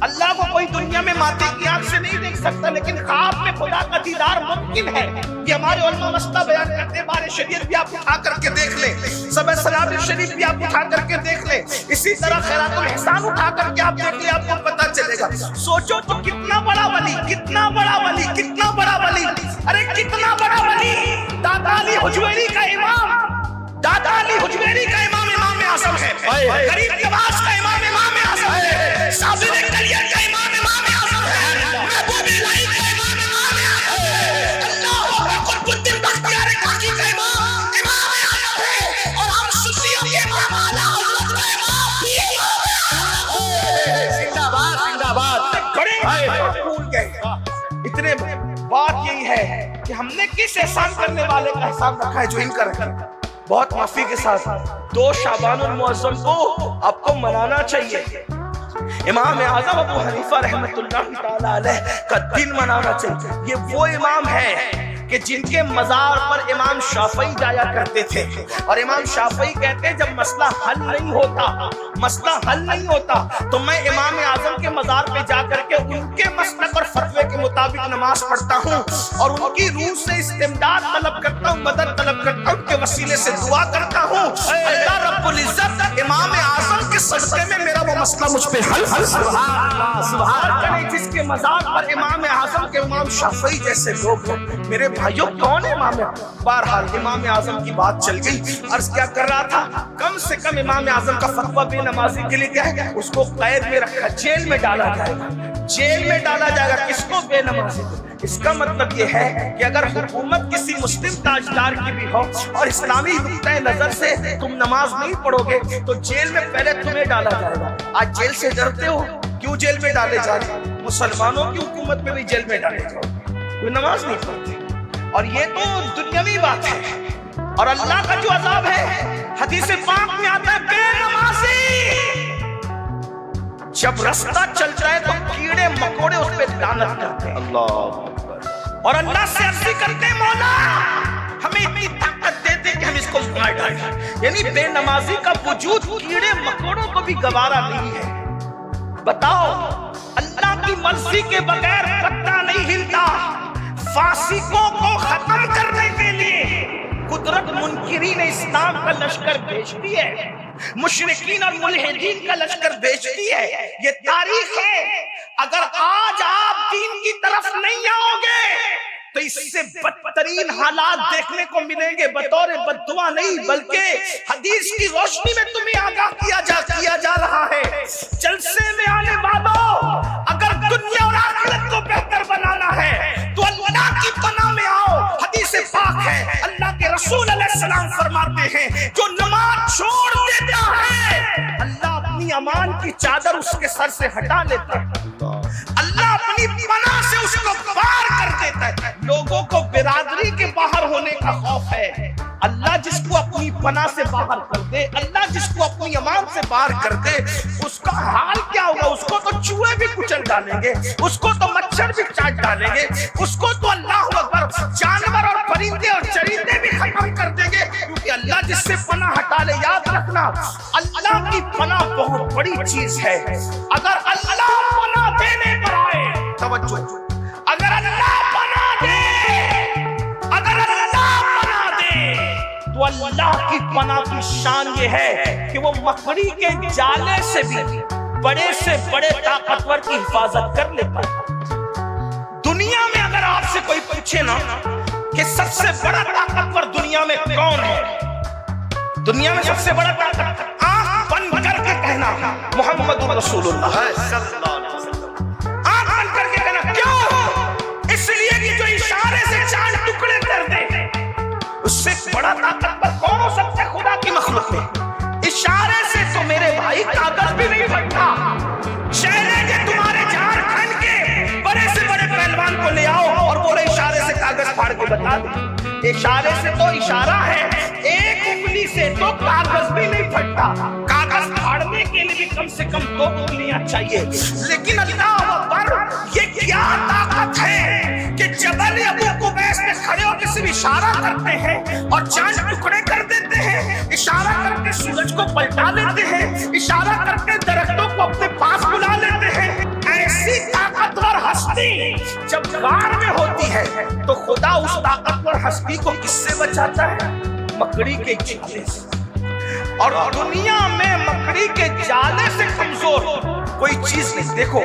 اللہ کو کوئی دنیا میں ماتی کی آنکھ سے نہیں دیکھ سکتا، لیکن خواب میں خدا کا دیدار ممکن ہے، یہ ہمارے علماء مسئلہ بیان کرتے ہیں، بارے شریعت بھی آپ اٹھا کر کے دیکھ لیں، سبع سلام شریف بھی آپ اٹھا کر کے دیکھ لیں، اسی طرح خیرات الاحسان اٹھا کر کے آپ دیکھ لیں، آپ کو پتہ چلے گا۔ سوچو تو کتنا بڑا ولی، کتنا بڑا ولی، کتنا بڑا ولی، ارے کتنا بڑا ولی، دادا علی حجویری کا امام، دادا علی حجویری کا امام اعظم ہے، غریب نواز کا امام اعظم ہے، صابر کلیئر کا امام اعظم ہے، محبوب الہی کا امام اعظم ہے، اللہ اکبر، قطب الدین بختیار کاکی کا امام اعظم ہے، اور ہم سنیوں کے امام اعلیٰ حضرت کا امام بھی زندہ باد، زندہ باد، کھڑے بھول گئے۔ اتنے بات یہی ہے کہ ہم نے کس احسان کرنے والے کا حساب رکھا ہے جو ان کا رکھا ہے۔ بہت معافی کے ساتھ 2 شعبان المعظم کو آپ کو منانا چاہیے، امام اعظم ابو حنیفہ رحمت اللہ تعالی علیہ کا دن منانا چاہیے۔ یہ وہ امام ہے کہ جن کے مزار پر امام شافعی جایا کرتے تھے، اور امام شافعی کہتے ہیں جب مسئلہ حل نہیں ہوتا تو میں امام اعظم کے مزار پہ جا کر کے ان کے مسلک اور فتوے کے مطابق نماز پڑھتا ہوں اور ان کی روح سے استمداد طلب کرتا ہوں، مدد طلب کرتا ہوں، ان کے وسیلے سے دعا کرتا ہوں، اللہ رب العزت امام اعظم کے صدقے میں میرا وہ مسئلہ مجھ پہ حل سبحان اللہ۔ جس کے مزار پر امام اعظم کے امام شافعی جیسے لوگ ہوں، میرے بھائیوں کون ہے امام اعظم؟ بہرحال امام اعظم کی بات چل گئی. عرض کیا کر رہا تھا، کم سے کم امام اعظم کا فتویٰ بے نمازی کے لیے کیا ہے، اس کو قید میں رکھا، جیل میں ڈالا جائے گا. جیل میں ڈالا جائے گا کس کو؟ بے نمازی کو. اس کا مطلب یہ ہے کہ اگر حکومت کسی مسلم تاجدار کی بھی ہو اور اسلامی نقطۂ نظر سے تم نماز نہیں پڑھو گے تو جیل میں پہلے تمہیں ڈالا جائے گا. آج جیل سے ڈرتے ہو، کیوں جیل میں ڈالے جا رہے؟ مسلمانوں کی حکومت میں بھی جیل میں ڈالے جاؤ، کوئی نماز نہیں پڑھتے. اور یہ تو دنیاوی بات ہے. اور اللہ کا جو عذاب ہے حدیث پاک میں آتا ہے، بے نمازی جب رستہ چل جائے تو کیڑے مکوڑے اس پہ لعنت کرتے ہیں. اللہ اور اللہ سے عرضی کرتے ہیں، مولا ہمیں اتنی طاقت دے دے کہ ہم اس کو مار ڈالیں. یعنی بے نمازی کا وجود کیڑے مکوڑوں کو بھی گوارا نہیں ہے. بتاؤ، اللہ کی مرضی کے بغیر پتہ نہیں ہلتا. فاسقوں کو ختم کرنے کے لیے قدرت منکرین اسلام کا لشکر بھیجتی ہے، مشرکین اور ملحدین کا لشکر بھیجتی ہے. یہ تاریخ ہے. اگر آج آپ دین کی طرف نہیں آؤ گے تو اس سے بدترین حالات دیکھنے کو ملیں گے. بطور بددعا نہیں بلکہ حدیث کی روشنی میں تمہیں آگاہ کیا جا رہا ہے. جلسے میں آنے والوں، اگر دنیا اور آخرت کو بہتر بنانا ہے تو اللہ کی پناہ میں آؤ. حدیث پاک ہے، اللہ کے رسول علیہ السلام فرماتے ہیں، جو نماز چھوڑ دیتا ہے اللہ اپنی امان کی چادر اس کے سر سے ہٹا لیتا ہے. اللہ اپنی پناہ سے اس کو پار کر دیتا ہے. لوگوں کو برادری کے باہر ہونے کا خوف ہے. اللہ جس کو اپنی پناہ سے باہر کر دے، اللہ جس کو اپنی امان سے باہر کر دے، اس کا حال کیا ہوگا؟ اس کو تو چوہے بھی کچل ڈالیں گے، اس کو تو مچھر بھی چاٹ ڈالیں گے، اس کو تو اللہ اکبر جانور اور پرندے اور چرندے بھی ختم کر دیں گے. کیونکہ اللہ جس سے پناہ ہٹا لے، یاد رکھنا اللہ کی پناہ بہت بڑی چیز ہے. اگر اللہ پناہ دینے پر آئے، توجہ، اگر اللہ پناہ دے، اگر اللہ پناہ دے تو اللہ کی پناہ کی شان یہ ہے کہ وہ مکڑی کے جالے سے بھی بڑے سے بڑے طاقتور کی حفاظت کر لیتا ہے. دنیا میں اگر آپ سے کوئی پوچھے نا کہ سب سے بڑا طاقتور دنیا میں کون ہے، دنیا میں سب سے بڑا طاقتور، آنکھ بند کر کے کہنا محمد رسول اللہ صلی اللہ علیہ وسلم. آنکھ بند کر کے کہنا. کیوں؟ اس لیے کہ جو اشارے سے چاند ٹکڑے کر دے، اس سے بڑا طاقتور کون ہو سکتا ہے خدا کی مخلوق میں؟ اشارے سے تو میرے بھائی کاغذ بھی نہیں پھٹتا. چہرے کے تمہارے جھارکھنڈ کے بڑے سے بڑے پہلوان کو لے آؤ اور بولے اشارے سے کاغذ پھاڑ کے بتا دے. اشارے سے تو اشارہ ہے، ایک انگلی سے تو کاغذ بھی نہیں پھٹتا. کاغذ پھاڑنے کے لیے بھی کم سے کم 2 انگلیاں چاہیے. لیکن اللہ اکبر، یہ کیا طاقت ہے کہ جبل ابو قبیس میں کھڑے ہو کے صرف اشارہ کرتے ہیں اور چاند ٹکڑے کر دیتے ہیں، اشارہ کر کے سورج کو پلٹا لیتے ہیں، اشارہ کر کے درختوں کو اپنے پاس بلا لیتے ہیں. ایسی طاقتور ہستی جب غار میں ہوتی ہے تو خدا اس طاقتور ہستی کو کس سے بچاتا ہے؟ مکڑی کے جالے سے. اور دنیا میں مکڑی کے جالے سے کمزور کوئی چیز نہیں. دیکھو،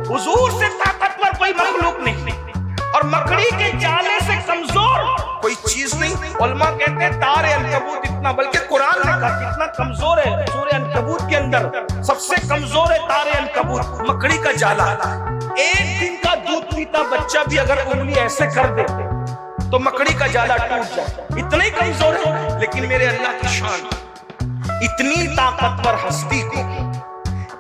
حضور سے طاقتور کوئی مخلوق نہیں اور مکڑی کے جالے سے کمزور کوئی چیز نہیں. علماء کہتے ہیں تار عنکبوت اتنا، بلکہ قرآن نے کہا کتنا کمزور ہے. سورہ عنکبوت کے اندر سب سے کمزور ہے تار عنکبوت، مکڑی کا جالا. ایک دن کا دودھ پیتا بچہ بھی اگر انگلی ایسے کر دے تو مکڑی کا جالا ٹوٹ جائے، اتنا ہی کمزور ہے. لیکن میرے اللہ کی شان، اتنی طاقتور ہستی کو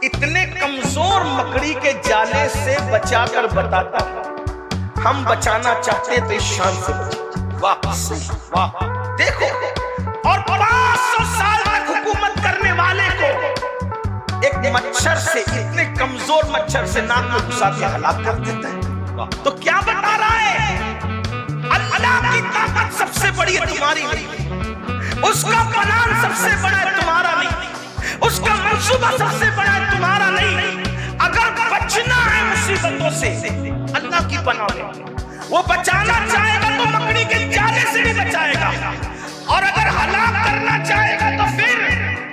اتنے کمزور مکڑی کے جالے سے بچا کر بتاتا ہے. ہم بچانا چاہتے تو اس شان سے واپس. واہ دیکھو، اور 500 سال تک حکومت کرنے والے کو ایک مچھر سے، اتنے کمزور مچھر سے ناک میں گھسا کے ہلاک کر دیتا ہے. تو کیا بتا رہا ہے؟ اللہ کی طاقت سب سے بڑی ہے، تمہاری نہیں. اس کا پلان سب سے بڑا ہے، تمہارا نہیں. اس کا منصوبہ سب سے بڑا ہے، تمہارا نہیں. اگر بچنا ہے مصیبتوں سے، اللہ کی پناہ میں. وہ بچانا چاہے گا تو مکڑی کے جالے سے بھی بچائے گا، اور اگر ہلاک کرنا چاہے گا تو پھر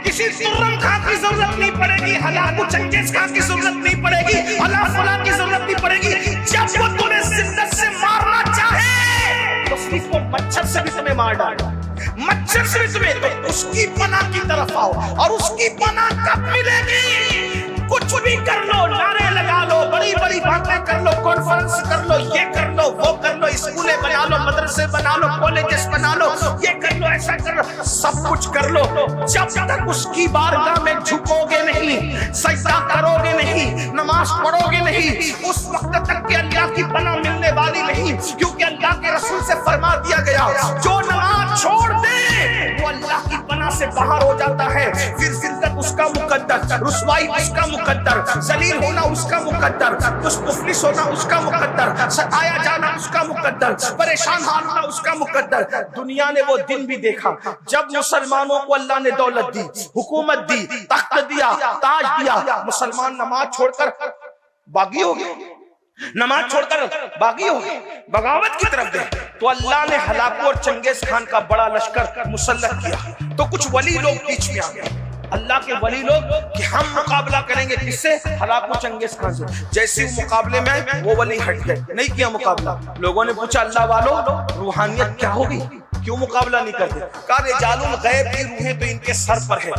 کسی سرم خان کی ضرورت نہیں پڑے گی، ہلاکو چنگیز خان کی ضرورت نہیں پڑے گی، اللہ فلاں کی ضرورت نہیں پڑے گی. جب وہ تمہیں شدت سے مارنا چاہے تو صرف وہ مچھر سے بھی تمہیں مار ڈالے، مچھر سے بھی تمہیں، تو اس کی پناہ کی طرف آؤ۔ اور اس کی پناہ کب ملے گی؟ کچھ بھی کر لو، نعرے لگا لو، بڑی بڑی باتیں کر لو، کانفرنس کر لو، یہ کر لو، وہ کر لو، اسکولیں بنا لو، مدرسے بنا لو، کالجز بنا لو، یہ کر لو، ایسا کر لو، سب کچھ کر لو، جب تک اس کی بارگاہ میں جھکو گے نہیں، سجدہ کرو گے نہیں، نماز پڑھو گے نہیں، اس وقت تک کہ اللہ کی پناہ ملنے والی نہیں۔ کیونکہ اللہ کے رسول سے فرما دیا گیا، جو نماز چھوڑ دے وہ اللہ کی پناہ سے باہر ہو جاتا ہے، پھر ذلت اس کا مقدر، رسوائی اس کا مقدر، ذلیل ہونا اس کا مقدر، مفلس ہونا اس کا مقدر، ستایا جانا اس کا مقدر، پریشان ہونا اس کا مقدر۔ دنیا نے وہ دن بھی دیکھا جب مسلمانوں کو اللہ نے دولت دی، حکومت دی، تخت دیا، تاج دیا، مسلمان نماز چھوڑ کر باغی ہو گئے، نماز چھوڑ کر باغی ہو گئے، بغاوت کی طرف گئے۔ تو اللہ نے ہلاکو اور چنگیز خان کا بڑا لشکر مسلط کیا، تو کچھ ولی لوگ بیچ میں آ گئے، اللہ کے ولی لوگ کہ ہم مقابلہ کریں گے کس سے؟ ہلاکو چنگیز خان سے۔ جیسے مقابلے میں وہ ولی ہٹ گئے، نہیں کیا مقابلہ۔ لوگوں نے پوچھا اللہ والو روحانیت کیا ہوگی، کیوں مقابلہ نہیں کرتے؟ کہا رجال الغیب کی روحیں تو ان کے سر پر ہے،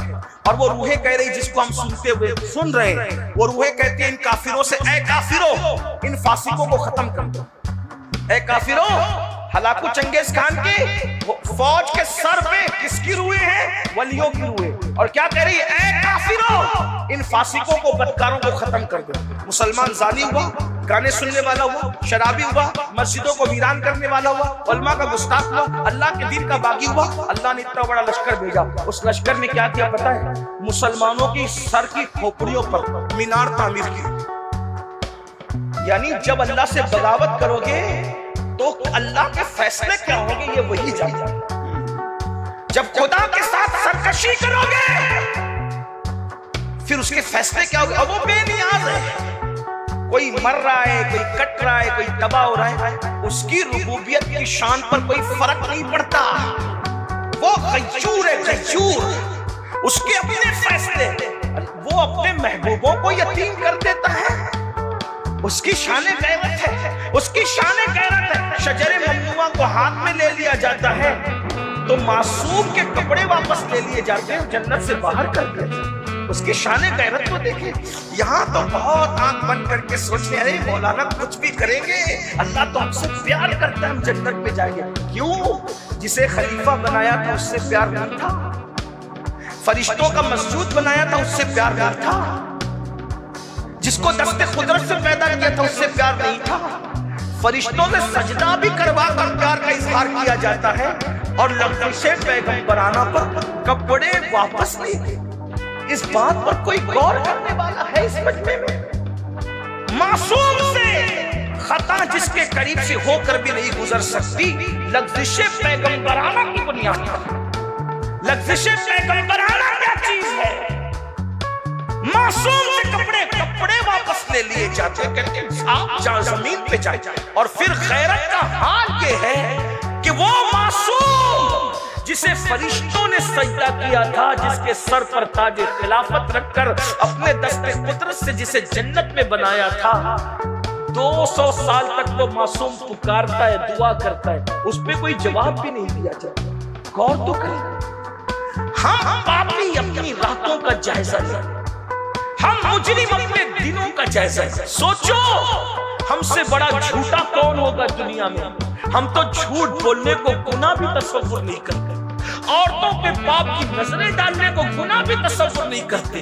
اور وہ روحیں کہہ رہی جس کو ہم سنتے ہوئے سن رہے ہیں، وہ روحیں کہتی ہیں ان کافروں سے، اے کافروں ان فاسقوں کو ختم کر دو، اے کافروں۔ ہلاکو چنگیز خان کی فوج کے سر پہ کس کی روحیں ہیں؟ ولیوں کی روحیں، اور کیا کہہ رہی ہے؟ اے کافروں ان فاسقوں کو، بدکاروں کو ختم کر دو۔ مسلمان زانی ہوا، گانے سننے والا ہوا، شرابی ہوا، مسجدوں کو ویران کرنے والا ہوا، علماء کا گستاخ ہوا، اللہ کے دین کا باغی ہوا۔ اللہ نے اتنا بڑا لشکر بھیجا، اس لشکر نے کیا کیا پتہ ہے؟ مسلمانوں کی سر کی کھوپڑیوں پر مینار تعمیر کی۔ یعنی جب اللہ سے بغاوت کرو گے تو اللہ کے فیصلے کیا ہوں گے یہ وہی جانتا ہے۔ جب خدا کے ساتھ سرکشی کرو گے پھر اس کے فیصلے کیا ہوں گے؟ اب وہ بے نیاز ہے، کوئی مر رہا ہے، کوئی کٹ رہا ہے، کوئی تباہ ہو رہا ہے، اس کی ربوبیت کی شان پر کوئی فرق نہیں پڑتا۔ وہ غیور ہے، غیور، اس کے اپنے فیصلے، وہ اپنے محبوبوں کو یتیم کر دیتا ہے، اس کی شان غیرت ہے، اس کی شان غیرت ہے۔ شجر ممنوعہ کو ہاتھ میں لے لیا جاتا ہے تو معصوم کے کپڑے واپس لے لیے جاتے ہیں، جنت سے باہر کر دیا جاتا ہے۔ اس کی شان غیرت کو دیکھیں۔ یہاں تو بہت آنکھ بند کر کے سوچتے ہیں مولانا کچھ بھی کریں گے، اللہ تو ہم سے پیار کرتا ہے، ہم جنت میں جائیں گے۔ کیوں؟ جسے خلیفہ بنایا تھا اس سے پیار نہیں تھا، فرشتوں کا مسجود بنایا تھا اس سے پیار نہیں تھا، جس کو دست قدرت سے پیدا کیا تھا اس سے پیار نہیں تھا۔ فرشتوں میں سجدہ بھی کروا کر پیار کا اظہار کیا جاتا ہے، اور لفظ پیغمبرانہ پر کپڑے واپس لیے۔ اس بات پر کوئی غور کرنے والا ہے اس مجمع میں؟ معصوم سے خطا جس کے قریب سے ہو کر بھی نہیں گزر سکتی، لفظ پیغمبرانہ کی بنیاد پر۔ لفظ پیغمبرانہ کیا چیز ہے؟ معصوم سے کپڑے واپس لے لیے جاتے ہیں، کہتے ہیں آپ جہاں زمین پہ جائیں۔ اور پھر غیرت کا حال یہ ہے کہ وہ معصوم جسے فرشتوں نے سجدہ کیا تھا، جس کے سر پر تاج خلافت رکھ کر اپنے دست قدرت سے جسے جنت میں بنایا تھا، 200 سال تک وہ معصوم پکارتا ہے، دعا کرتا ہے، اس پہ کوئی جواب بھی نہیں دیا جاتا۔ غور تو کریں، ہم پاپی اپنی راتوں کا جائزہ لیں، ہم مجرم اپنے دنوں کا جائزہ لیں۔ سوچو ہم سے بڑا جھوٹا کون ہوگا دنیا میں؟ ہم تو جھوٹ بولنے کو گناہ بھی تصور نہیں کرتے، عورتوں پہ پاپ کی نظریں ڈالنے کو گناہ بھی تصور نہیں کرتے،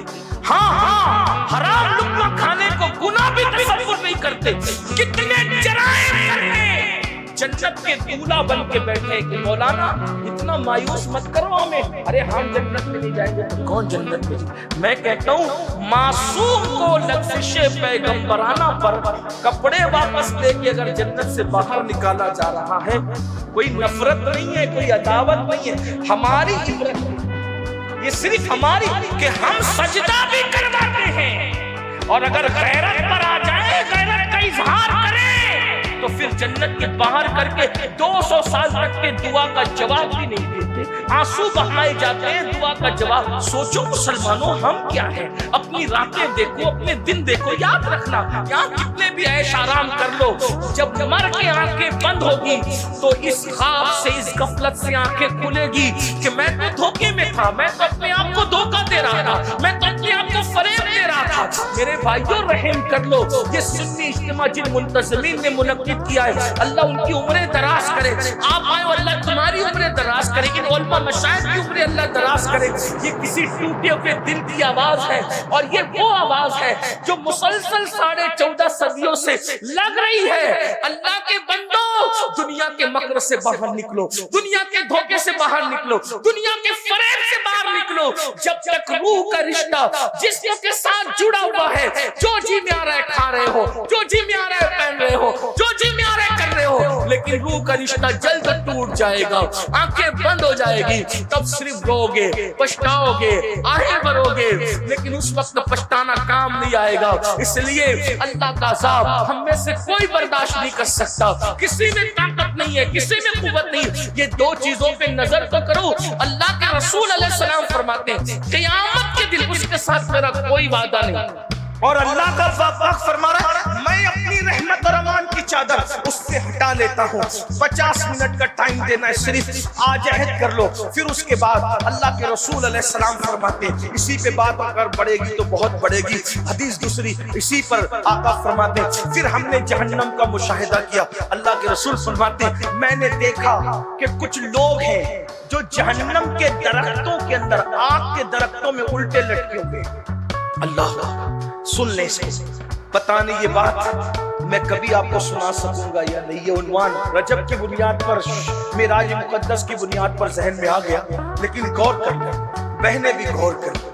ہاں حرام لقمہ کھانے کو گناہ بھی تصور نہیں کرتے۔ کتنے جرائم کرتے جنت کے دولہا بن کے بیٹھے کہ مولانا اتنا مایوس مت کرو ہمیں، ارے ہم جنت میں نہیں جائیں گے، کون جنت میں جائے؟ میں کہتا ہوں معصوم کو لغزش پیغمبرانہ پر کپڑے واپس لے کے اگر جنت سے باہر نکالا جا رہا ہے، کوئی نفرت نہیں ہے، کوئی عداوت نہیں ہے، ہماری عبرت یہ صرف ہماری کہ ہم سجدہ بھی کرواتے ہیں، اور اگر غیرت پر آ جائے، غیرت کا اظہار کریں تو پھر جنت کے باہر کر کے 200 سال تک کے دعا کا جواب بھی نہیں دیتے، آنسو بہائے جاتے ہیں دعا کا جواب۔ سوچو مسلمانوں ہم کیا ہیں، اپنی راتیں دیکھو، اپنے دن دیکھو، یاد رکھنا یہاں کتنے بھی عیش آرام کر لو، جب مر کے آنکھیں بند ہوگی تو اس خواب سے، اس غفلت سے آنکھیں کھلے گی کہ میں تو دھوکے میں تھا، میں تو اپنے آپ کو دھوکہ دے رہا تھا، میں تو اپنے آپ کو فریب دے رہا تھا۔ میرے بھائیوں رحم کر لو، یہ سنی اجتماع جن منتظمین نے منعقد کیا ہے، اللہ ان کی عمریں دراز کرے، آپ آئے اللہ تمہاری عمریں دراز کرے، ان علماء مشاہد کی عمریں اللہ دراز کرے۔ یہ کسی ٹوٹے ہوئے دل کی آواز ہے، اور یہ وہ آواز ہے جو مسلسل 14.5 صدیوں سے لگ رہی ہے۔ اللہ کے بندو دنیا کے مکر سے باہر نکلو، دنیا کے دھوکے سے باہر نکلو، دنیا کے فریب سے باہر نکلو۔ جب تک روح کا رشتہ جسم کے ساتھ جڑا ہوا ہے، جو جی میں آ رہا ہے کھا رہے ہو، جو جی میں آ رہا ہے پہن رہے ہو، جو جی میں آ رہا ہے کر رہے ہو، لیکن روح کا رشتہ جلد ٹوٹ جائے گا، آنکھیں بند ہو جائے گی، تب صرف رو گے، پچھتاؤ گے، آہیں بھرو گے، لیکن اس وقت پچھتانا کام نہیں آئے گا۔ اس لیے اللہ کا عذاب ہم میں سے کوئی برداشت نہیں کر سکتا، کسی میں طاقت نہیں ہے، کسی میں قوت نہیں۔ یہ دو چیزوں پہ نظر تو کرو، اللہ کے رسول علیہ السلام فرماتے ہیں قیامت کے دن اس کے ساتھ میرا کوئی وعدہ نہیں، اور اللہ کا پاک فرما رہا ہے میں اپنی رحمت اور امان کی چادر اس سے ہٹا لیتا ہوں۔ 50 منٹ کا ٹائم دینا ہے، صرف آج عہد کر لو، پھر اس کے بعد اللہ کے رسول علیہ السلام فرماتے ہیں اسی پہ بات اگر بڑھے گی تو بہت بڑھے گی۔ حدیث دوسری اسی پر آقا فرماتے ہیں پھر ہم نے جہنم کا مشاہدہ کیا، اللہ کے رسول فرماتے ہیں میں نے دیکھا کہ کچھ لوگ ہیں جو جہنم کے درختوں کے اندر، آگ کے درختوں میں الٹے لٹکے ہوئے۔ اللہ سن لیں اس کو، پتہ نہیں یہ بات میں کبھی آپ کو سنا سکوں گا یا نہیں۔ یہ عنوان رجب کی بنیاد پر، معراج مقدس کی بنیاد پر ذہن میں آ گیا، لیکن غور کر لیں، بہنیں بھی غور کر لیں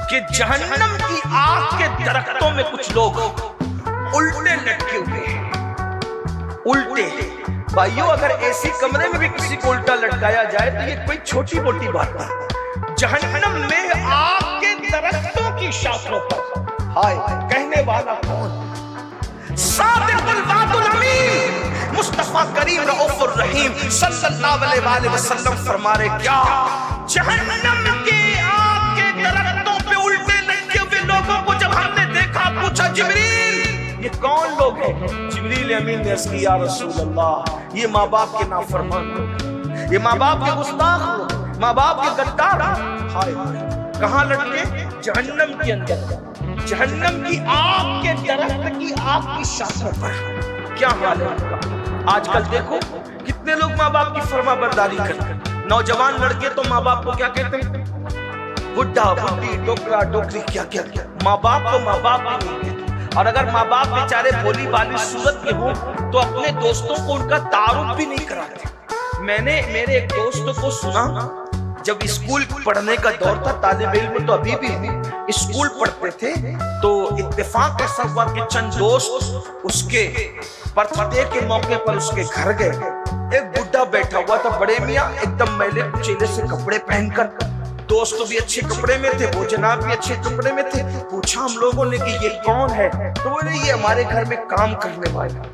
کہ جہنم کی آگ کے درختوں میں کچھ لوگ الٹے لٹکے ہوئے ہیں۔ الٹے بھائیوں، اگر ایسی کمرے میں بھی کسی کو الٹا لٹکایا جائے تو یہ کوئی چھوٹی موٹی بات نہیں۔ جہنم میں آگ کے درختوں کی شاخوں پر، ہائے کہنے والا کون؟ صادق الوعد الامین مصطفیٰ کریم رؤوف الرحیم صلی اللہ علیہ وآلہ وسلم فرما رہے کیا جہنم کے آگ کے درختوں پہ الٹے لٹکے ہوئے لوگوں کو جب ہم نے دیکھا، پوچھا جبریل یہ کون لوگ ہیں؟ جبریل امین نے عرض کی یا رسول اللہ یہ ماں باپ کے نافرمان لوگ، یہ ماں باپ کے گستاخ لوگ، ماں باپ کے غدار۔ ہائے کہاں لٹکے؟ جہنم کے اندر، جہنم کی آگ کے درخت کی آگ کی شاخوں پر۔ کیا حال ہے ان کا؟ آج کل دیکھو کتنے لوگ ماں باپ کی فرما برداری کرتے ہیں۔ نوجوان لڑکے تو ماں باپ کو کیا کہتے ہیں؟ بڈھا بڈھی، ڈوکرا ڈوکری، کیا کیا کیا۔ ماں باپ کو ماں باپ بھی نہیں کہتے، اور اگر ماں باپ بیچارے بھولی بالی صورت کے ہوں تو اپنے دوستوں کو ان کا تعارف بھی نہیں کراتے۔ میں نے میرے ایک دوست کو سنا، جب اسکول پڑھنے کا دور تھا، طالب علم تو ابھی بھی اسکول پڑھتے تھے، تو اتفاق ایسا ہوا کہ چند دوست اس کے برتھ ڈے کے موقع پر اس کے گھر گئے۔ ایک بڈھا بیٹھا ہوا تھا، بڑے میاں ایک دم میلے کچیلے سے کپڑے پہن کر، دوست بھی اچھے کپڑے میں تھے، وہ جناب بھی اچھے کپڑے میں تھے۔ پوچھا ہم لوگوں نے کہ یہ کون ہے؟ تو بولے یہ ہمارے گھر میں کام کرنے والا۔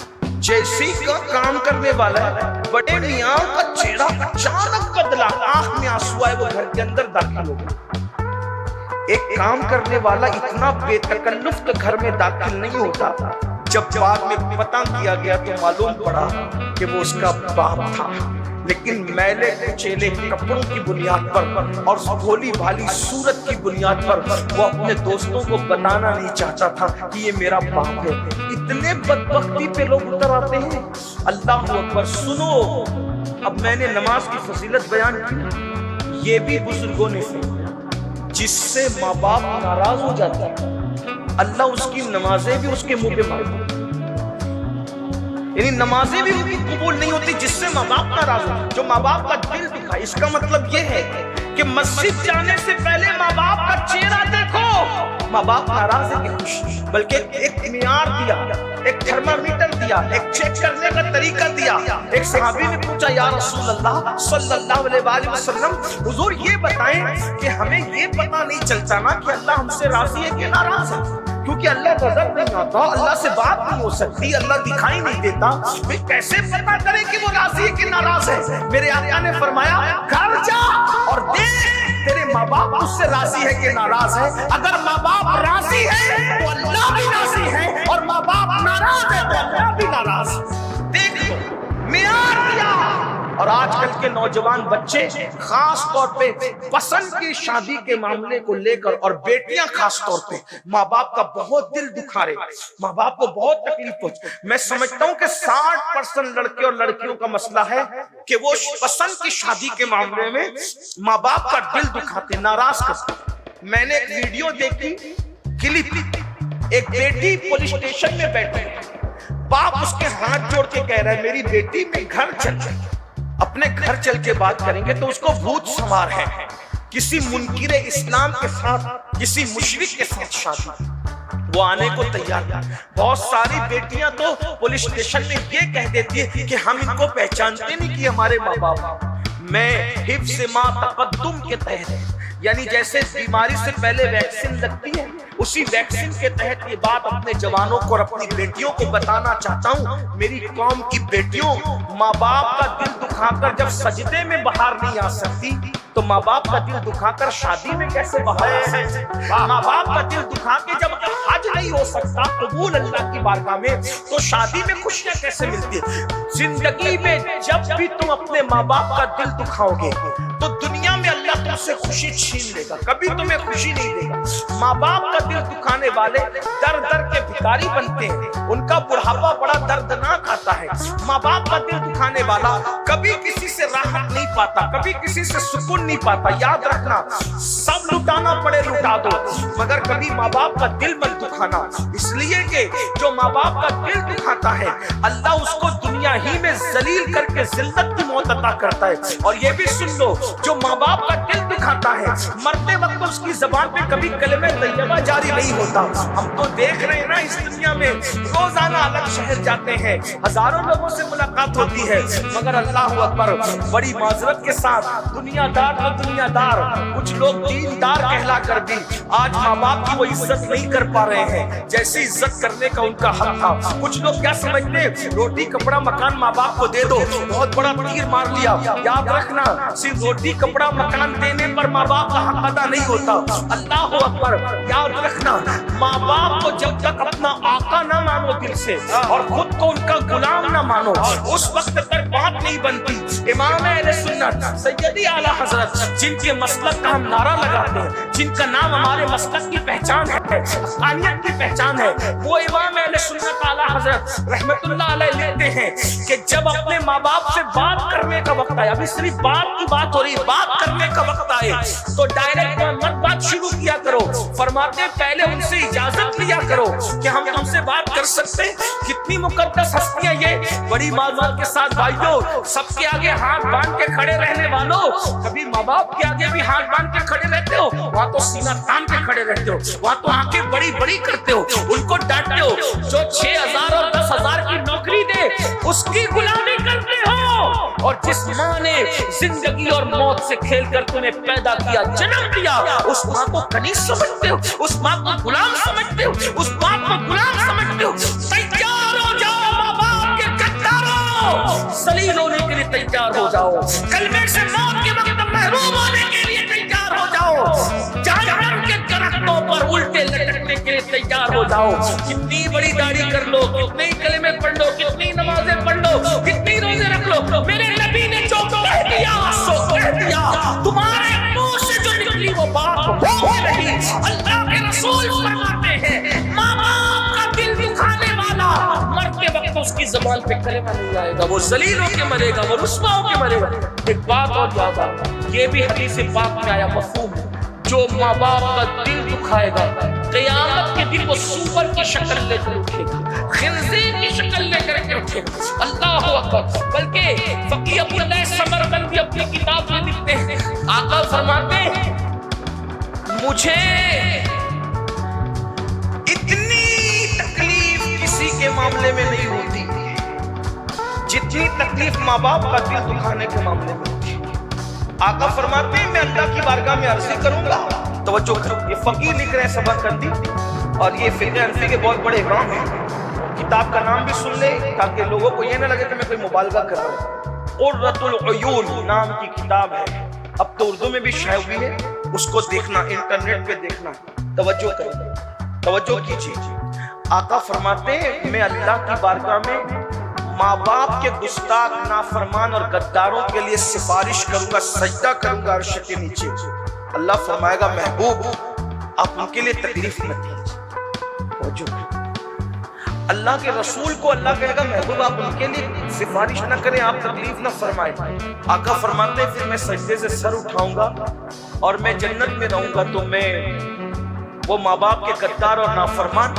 جیسی کا کام کرنے والا ہے، بڑے میاں کا چہرہ اچانک بدلا، آنکھ میں آنسو آئے، وہ گھر کے اندر داخل ہو گئے۔ ایک کام کرنے والا اتنا بے تکلف تو گھر میں داخل نہیں ہوتا۔ جب بعد میں پتہ کیا گیا تو معلوم پڑا کہ وہ اس کا باپ تھا، لیکن میلے کچیلے کپڑوں کی بنیاد پر اور بھولی بھالی صورت کی بنیاد پر وہ اپنے دوستوں کو بتانا نہیں چاہتا تھا کہ یہ میرا باپ ہے۔ اتنے بدبختی پہ لوگ اتر آتے ہیں۔ اللہ اکبر، سنو، اب میں نے نماز کی فضیلت بیان کی، یہ بھی بزرگوں نے فرمایا جس سے ماں باپ ناراض ہو جاتا ہے اللہ اس کی نمازیں بھی اس کے منہ پہ مارتا ہے، یعنی نمازیں بھی قبول نہیں ہوتی جس سے ماں باپ ناراض ہو، جو ماں باپ کا دل دکھائے۔ اس کا مطلب یہ ہے کہ مسجد جانے سے پہلے ماں باپ کا چہرہ دیکھو۔ ماں باپ ناراض ہے کہ خوش، بلکہ ایک معیار دیا، ایک تھرمامیٹر دیا، ایک چیک کرنے کا طریقہ دیا۔ ایک صحابی نے پوچھا یا رسول اللہ صلی اللہ علیہ وآلہ وسلم، حضور یہ بتائیں کہ ہمیں یہ پتہ نہیں چلتا نا کہ اللہ ہم سے راضی ہے کہ ناراض ہے، کیونکہ اللہ نظر نہیں آتا، اللہ سے بات نہیں ہو سکتی، اللہ دکھائی نہیں دیتا، میں کیسے پتا کریں کہ وہ راضی ہے کہ ناراض ہے؟ میرے آقا نے فرمایا گھر جا اور دیکھ تیرے ماں باپ اس سے راضی ہے کہ ناراض ہے۔ اگر ماں باپ راضی ہے تو اللہ بھی راضی ہے، اور ماں باپ ناراض ہے تو اللہ بھی ناراض ہے۔ دیکھو معیار دیا۔ اور آج کل کے نوجوان بچے خاص طور پہ پسند کی شادی کے معاملے کو لے کر، اور بیٹیاں خاص طور پہ ماں باپ کا بہت دل دکھا رہے، ماں باپ کو بہت تکلیف پہنچ۔ میں سمجھتا ہوں کہ 60% لڑکے اور لڑکیوں کا مسئلہ ہے کہ وہ پسند کی شادی کے معاملے میں ماں باپ کا دل دکھاتے، ناراض کرتے۔ میں نے ایک ویڈیو دیکھی، کلپ، ایک بیٹی پولیس اسٹیشن میں بیٹھی، باپ اس کے ہاتھ جوڑ کے کہہ رہا ہے میری بیٹی میں گھر چل، اپنے گھر چل کے بات کریں گے تو اس کو بھوت سوار ہے، کسی منکر اسلام کے ساتھ، کسی مشرک کے ساتھ شادی، وہ آنے کو تیار ہے۔ بہت ساری بیٹیاں تو پولیس اسٹیشن میں یہ کہہ دیتی ہے کہ ہم ان کو پہچانتے نہیں کہ ہمارے ماں باپ۔ میں حفظ ما تقدم کے تحت، یعنی جیسے بیماری سے پہلے ویکسین لگتی ہے، اسی ویکسین کے تحت یہ بات اپنے جوانوں کو اور اپنی بیٹیوں کو بتانا چاہتا ہوں۔ میری قوم کی بیٹیوں، ماں باپ کا دل دکھا کر جب سجدے میں بہار نہیں آ سکتی تو ماں باپ کا دل دکھا کر شادی میں کیسے بہار آ سکتی؟ ماں باپ کا دل دکھا کے جب حج نہیں ہو سکتا قبول اللہ کی بارگاہ میں تو شادی میں خوشیاں کیسے ملتی ہے؟ زندگی میں جب بھی تم اپنے ماں باپ کا دل دکھاؤ گے تو دنیا میں اللہ تم سے خوشی چھین لے گا، کبھی تمہیں خوشی نہیں دے گا۔ ماں باپ کا دل دکھانے والے در در کے بھکاری بنتے ہیں، ان کا بڑھاپا بڑا دردناک آتا ہے۔ ماں باپ کا دل دکھانے والا کبھی کسی سے راحت نہیں پاتا، کبھی کسی سے سکون نہیں پاتا۔ یاد رکھنا، سب لٹانا پڑے لٹا دو، مگر کبھی ماں باپ کا دل مت دکھانا، اس لیے کہ جو ماں باپ کا دل دکھاتا ہے اللہ اس کو دنیا ہی میں ذلیل کر کے ذلت کی موت عطا کرتا ہے۔ اور یہ بھی سن لو، جو ماں باپ کا دل دکھاتا ہے مرتے وقت اس کی زبان پہ کبھی کلمہ طیبہ جاری نہیں ہوتا۔ ہم تو دیکھ رہے ہیں نا اس دنیا میں روزانہ الگ شہر جاتے ہیں، ہزاروں لوگوں سے ملاقات ہوتی ہے، مگر اللہ اکبر بڑی معذرت کے ساتھ دنیا دار اور دنیا دار، کچھ لوگ دیندار کہلا کر بھی آج ماں باپ کی وہ عزت نہیں کر پا رہے ہیں جیسی عزت کرنے کا ان کا حق تھا۔ کچھ لوگ کیا سمجھتے ہیں روٹی کپڑا مکان ماں باپ کو دے دو، بہت بڑا تیر مار لیا۔ یاد رکھنا، صرف روٹی کپڑا مکان دینے پر ماں باپ کا حق ادا نہیں ہوتا۔ اللہ اکبر، یاد رکھنا، ماں باپ کو جب تک اپنا آقا نہ مانو دل سے اور خود کو ان کا غلام نہ مانو اس وقت تک بات نہیں بنتی۔ امام اہل سنت سیدی اعلیٰ حضرت جن کے مسلک کا ہم نعرہ لگاتے ہیں، جن کا نام ہمارے مسلک کی پہچان ہے، حقانیت کی پہچان ہے، وہ امام اہل سنت اعلیٰ حضرت رحمت اللہ علیہ لکھتے ہیں کہ جب اپنے ماں باپ سے بات کرنے کا وقت آیا، ابھی صرف بات کی بات ہو رہی، بات کرنے کا وقت آئے تو ڈائریکٹ مت بات شروع کیا کرو، فرماتے پہلے ان سے اجازت لیا کرو کہ ہم تم سے بات کر سکتے ہیں۔ کتنی مقدس ہستیاں یہ، بڑی معذرت کے ساتھ بھائیوں، سب کے آگے ہاتھ باندھ کے کھڑے رہنے والوں، کبھی ماں باپ کے آگے بھی ہاتھ باندھ کے کھڑے رہتے ہو؟ وہاں تو سینہ تان کے کھڑے رہتے ہو، وہاں تو آنکھیں بڑی بڑی کرتے ہو، ان کو ڈانٹتے ہو، جو 6,000 اور 10,000 کی نوکری دے اس کی غلامی کرتے ہو، اور جس ماں نے زندگی اور موت سے کھیل کر تمہیں پیدا کیا، جنم دیا، اس ماں کو کنیز سمجھتے ہو، اس ماں کو غلام سمجھتے ہو، اس باپ کو غلام سمجھتے ہو۔ تیار ہو جاؤ ماں باپ کے غداروں، ذلیل ہونے کے لیے تیار ہو جاؤ، کلمے سے موت کے وقت محروم ہونے کے لیے تیار ہو جاؤ، جہنم کے درختوں پر الٹے لٹکنے کے لیے تیار ہو جاؤ۔ کتنی بڑی داڑھی کر لو، کتنے کلمے پڑھ لو، کتنی نمازیں پڑھ لو، کتنی روزے رکھ لو، میرے نبی نے جو کہہ دیا سو کہہ دیا، تمہارے منہ سے جو نکلی وہ بات ہو نہیں۔ اللہ کے رسول فرماتے ہیں ماں باپ کا دل دکھانے والا مرتے وقت اس کی زبان پہ کلمہ نہیں آئے گا، وہ ذلیل ہو کے مرے گا، وہ رسوا ہو کے مرے گا۔ ایک بات اور یاد آ، یہ بھی حدیث پاک میں آیا مفہوم ہے، جو ماں باپ کا دل دکھائے گا قیامت کے دن وہ سور کی شکل لے کر اٹھے گا، خنزیر کی شکل لے کر کے اٹھے گا۔ اللہ اکبر۔ بلکہ فقیہ ابو اللہ سمرقندی اپنی کتاب میں لکھتے ہیں، آقا فرماتے ہیں مجھے اتنی تکلیف کسی کے معاملے میں نہیں ہوتی جتنی تکلیف ماں باپ کا دل دکھانے کے معاملے میں ہوتی۔ آقا فرماتے ہیں میں اللہ کی بارگاہ میں عرضی کروں گا، توجہ کرو، یہ فقیر لکھ رہے ہیں سمرقندی، اور یہ فقہ حنفی کے بہت بڑے امام ہیں. کتاب کا نام بھی سن لے تاکہ لوگوں کو یہ نہ لگے کہ میں کوئی مبالغہ کر رہا ہوں. قرۃ العیون نام کی کتاب ہے, اب تو اردو میں بھی شائع ہوئی ہے, اس کو دیکھنا, انٹرنیٹ پہ دیکھنا. توجہ کریں, توجہ کیجیے. آقا فرماتے ہیں میں اللہ کی بارگاہ میں ماں باپ کے گستاخ, نافرمان اور غداروں کے لیے سفارش کروں گا, سجدہ کروں گا عرش کے نیچے. اللہ فرمائے گا محبوب آپ ان کے لیے تکلیف نہ دیجیے. اللہ کے رسول کو اللہ کہے گا محبوب آپ ان کے لیے سفارش نہ کریں, آپ تکلیف نہ فرمائیں. آقا فرماتے ہیں پھر میں سجدے سے سر اٹھاؤں گا اور میں جنت میں رہوں گا تو میں وہ ماں باپ کے غدار اور نافرمان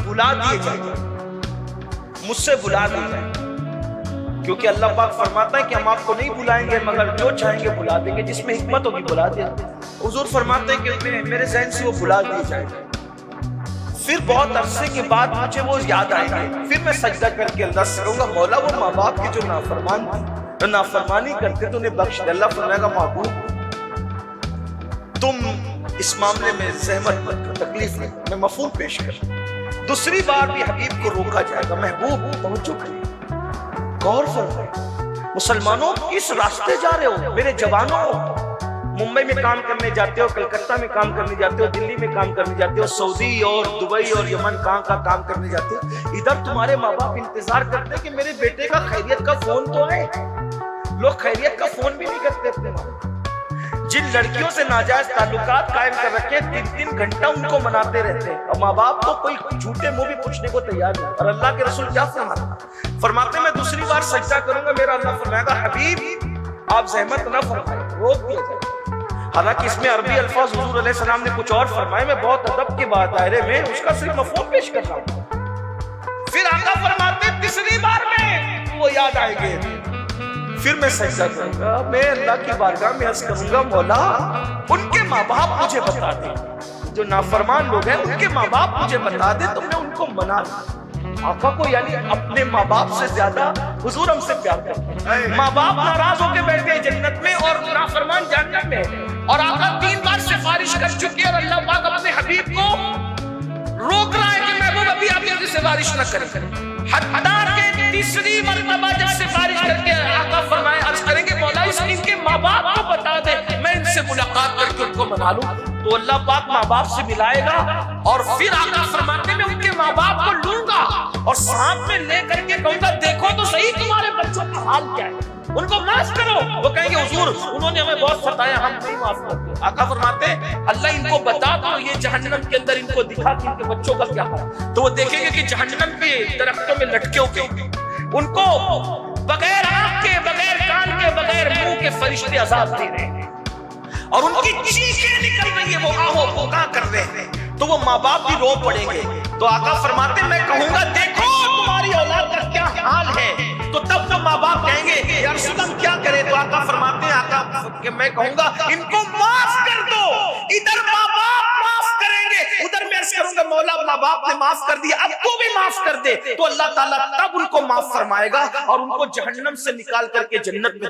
بلا دیے جائیں گے, مجھ سے بلا دیے جائیں گے. کیونکہ اللہ پاک فرماتا ہے کہ ہم آپ کو نہیں بلائیں گے مگر جو چاہیں گے بلا دیں گے, جس میں حکمت ہوگی بلا دیں. حضور فرماتے ہیں کہ میرے ذہن سے وہ بلا دیے جائیں گے. پھر بہت عرصے کے بعد مجھے وہ یاد آئیں گے, پھر میں سجدہ کر کے اللہ سے کہوں گا مولا وہ ماں باپ کی جو نافرمانی کرتے تو انہیں بخش دے. اللہ فرمائے گا محبوب تم اس معاملے میں زحمت مت کرو, تکلیف نہیں, میں مفہوم پیش کر. دوسری بار بھی حبیب کو روکا جائے گا, محبوب توجہ کریں, غور فرمائیں. مسلمانوں کس راستے جا رہے ہو میرے جوانوں؟ ممبئی میں کام کرنے جاتے ہو, کلکتہ میں کام کرنے جاتے ہو, دلی میں کام کرنے جاتے ہو, سعودی اور دبئی اور یمن کہاں کا کام کرنے جاتے ہو. ادھر تمہارے ماں باپ انتظار کرتے ہیں کہ میرے بیٹے کا خیریت کا فون تو آئے. لوگ خیریت کا فون بھی نہیں کرتے اپنے ماں باپ. جن لڑکیوں سے ناجائز تعلقات قائم کر رکھے 3 گھنٹہ ان کو مناتے رہتے ہیں, اور ماں باپ تو کوئی جھوٹے منہ بھی پوچھنے کو تیار نہیں. اور اللہ کے رسول کیا فرماتے ہیں میں دوسری بار سجدہ کروں گا, میرا اللہ فرمائے گا حبیب آپ زحمت نہ فرمائیں, روک دیا جائے. حالانکہ اس میں عربی الفاظ حضور علیہ السلام نے کچھ اور فرمائے, میں بہت ادب کے بعد دائرے میں اس کا صرف مفہوم پیش کر رہا ہوں. پھر آقا فرماتے ہیں تیسری بار میں وہ یاد آئیں گے, پھر میں سجدہ کروں گا, میں اللہ کی بارگاہ میں عرض کروں گا مولا ان کے ماں باپ مجھے بتا دے, جو نافرمان لوگ ہیں ان کے ماں باپ مجھے بتا دے تو میں ان کو منا دوں. آقا کو یعنی اپنے ماں باپ سے زیادہ حضور ہم سے پیار کرتے ہیں. ماں باپ ناراض ہو کے بیٹھے ہیں جنت میں اور نافرمان جہنم میں, اور آقا 3 بار سفارش کر چکے اور اللہ پاک اپنے حبیب کو روک رہا ہے کہ محبوب ابھی آپ یہ سفارش نہ کریں. حدار کے تیسری مرتبہ جب سفارش کر کے آقا فرمائے عرض کریں گے مولا ان کے ماں باپ کو بتا دے میں ان سے ملاقات کر کے ان کو منا لوں, تو اللہ پاک ماں باپ سے ملائے گا. اور پھر آقا فرماتے ہیں میں ان کے ماں باپ کو لوں گا اور ساتھ میں لے کر کے کہوں گا دیکھو تو صحیح تمہارے بچوں کا حال کیا ہے, ان کو معاف کرو. وہ کہیں گے حضور انہوں نے ہمیں بہت ستایا, ہم نہیں معاف کرتے. آقا فرماتے ہیں اللہ ان کو بتا دو یہ جہنم کے اندر ان کو دکھا کہ ان کے بچوں کا کیا حال, تو وہ دیکھیں گے کہ جہنم کے درختوں میں لٹکے ہو کے ان کو بغیر آنکھ کے, بغیر کان کے, بغیر منہ کے فرشتے عذاب دے رہے ہیں, اور ان کی چیخیں نکل رہی ہیں, وہ آہو پکا کر رہے ہیں. تو وہ ماں باپ بھی رو پڑیں گے. تو آقا فرماتے ہیں میں کہوں گا دیکھو تمہاری اولاد کا کیا حال ہے, تو تب تو ماں باپ کہیں گے یا رسول ہم کیا کریں. تو آقا فرماتے ہیں آقا کہ میں کہوں گا ان کو معاف کر دو. ادھر ماں باپ معاف کریں گے, ادھر میں عرض کروں گا مولا ماں باپ نے معاف کر دیا اب تو بھی معاف کر دے. تو اللہ تعالیٰ تب ان کو معاف فرمائے گا اور ان کو جہنم سے نکال کر کے جنت میں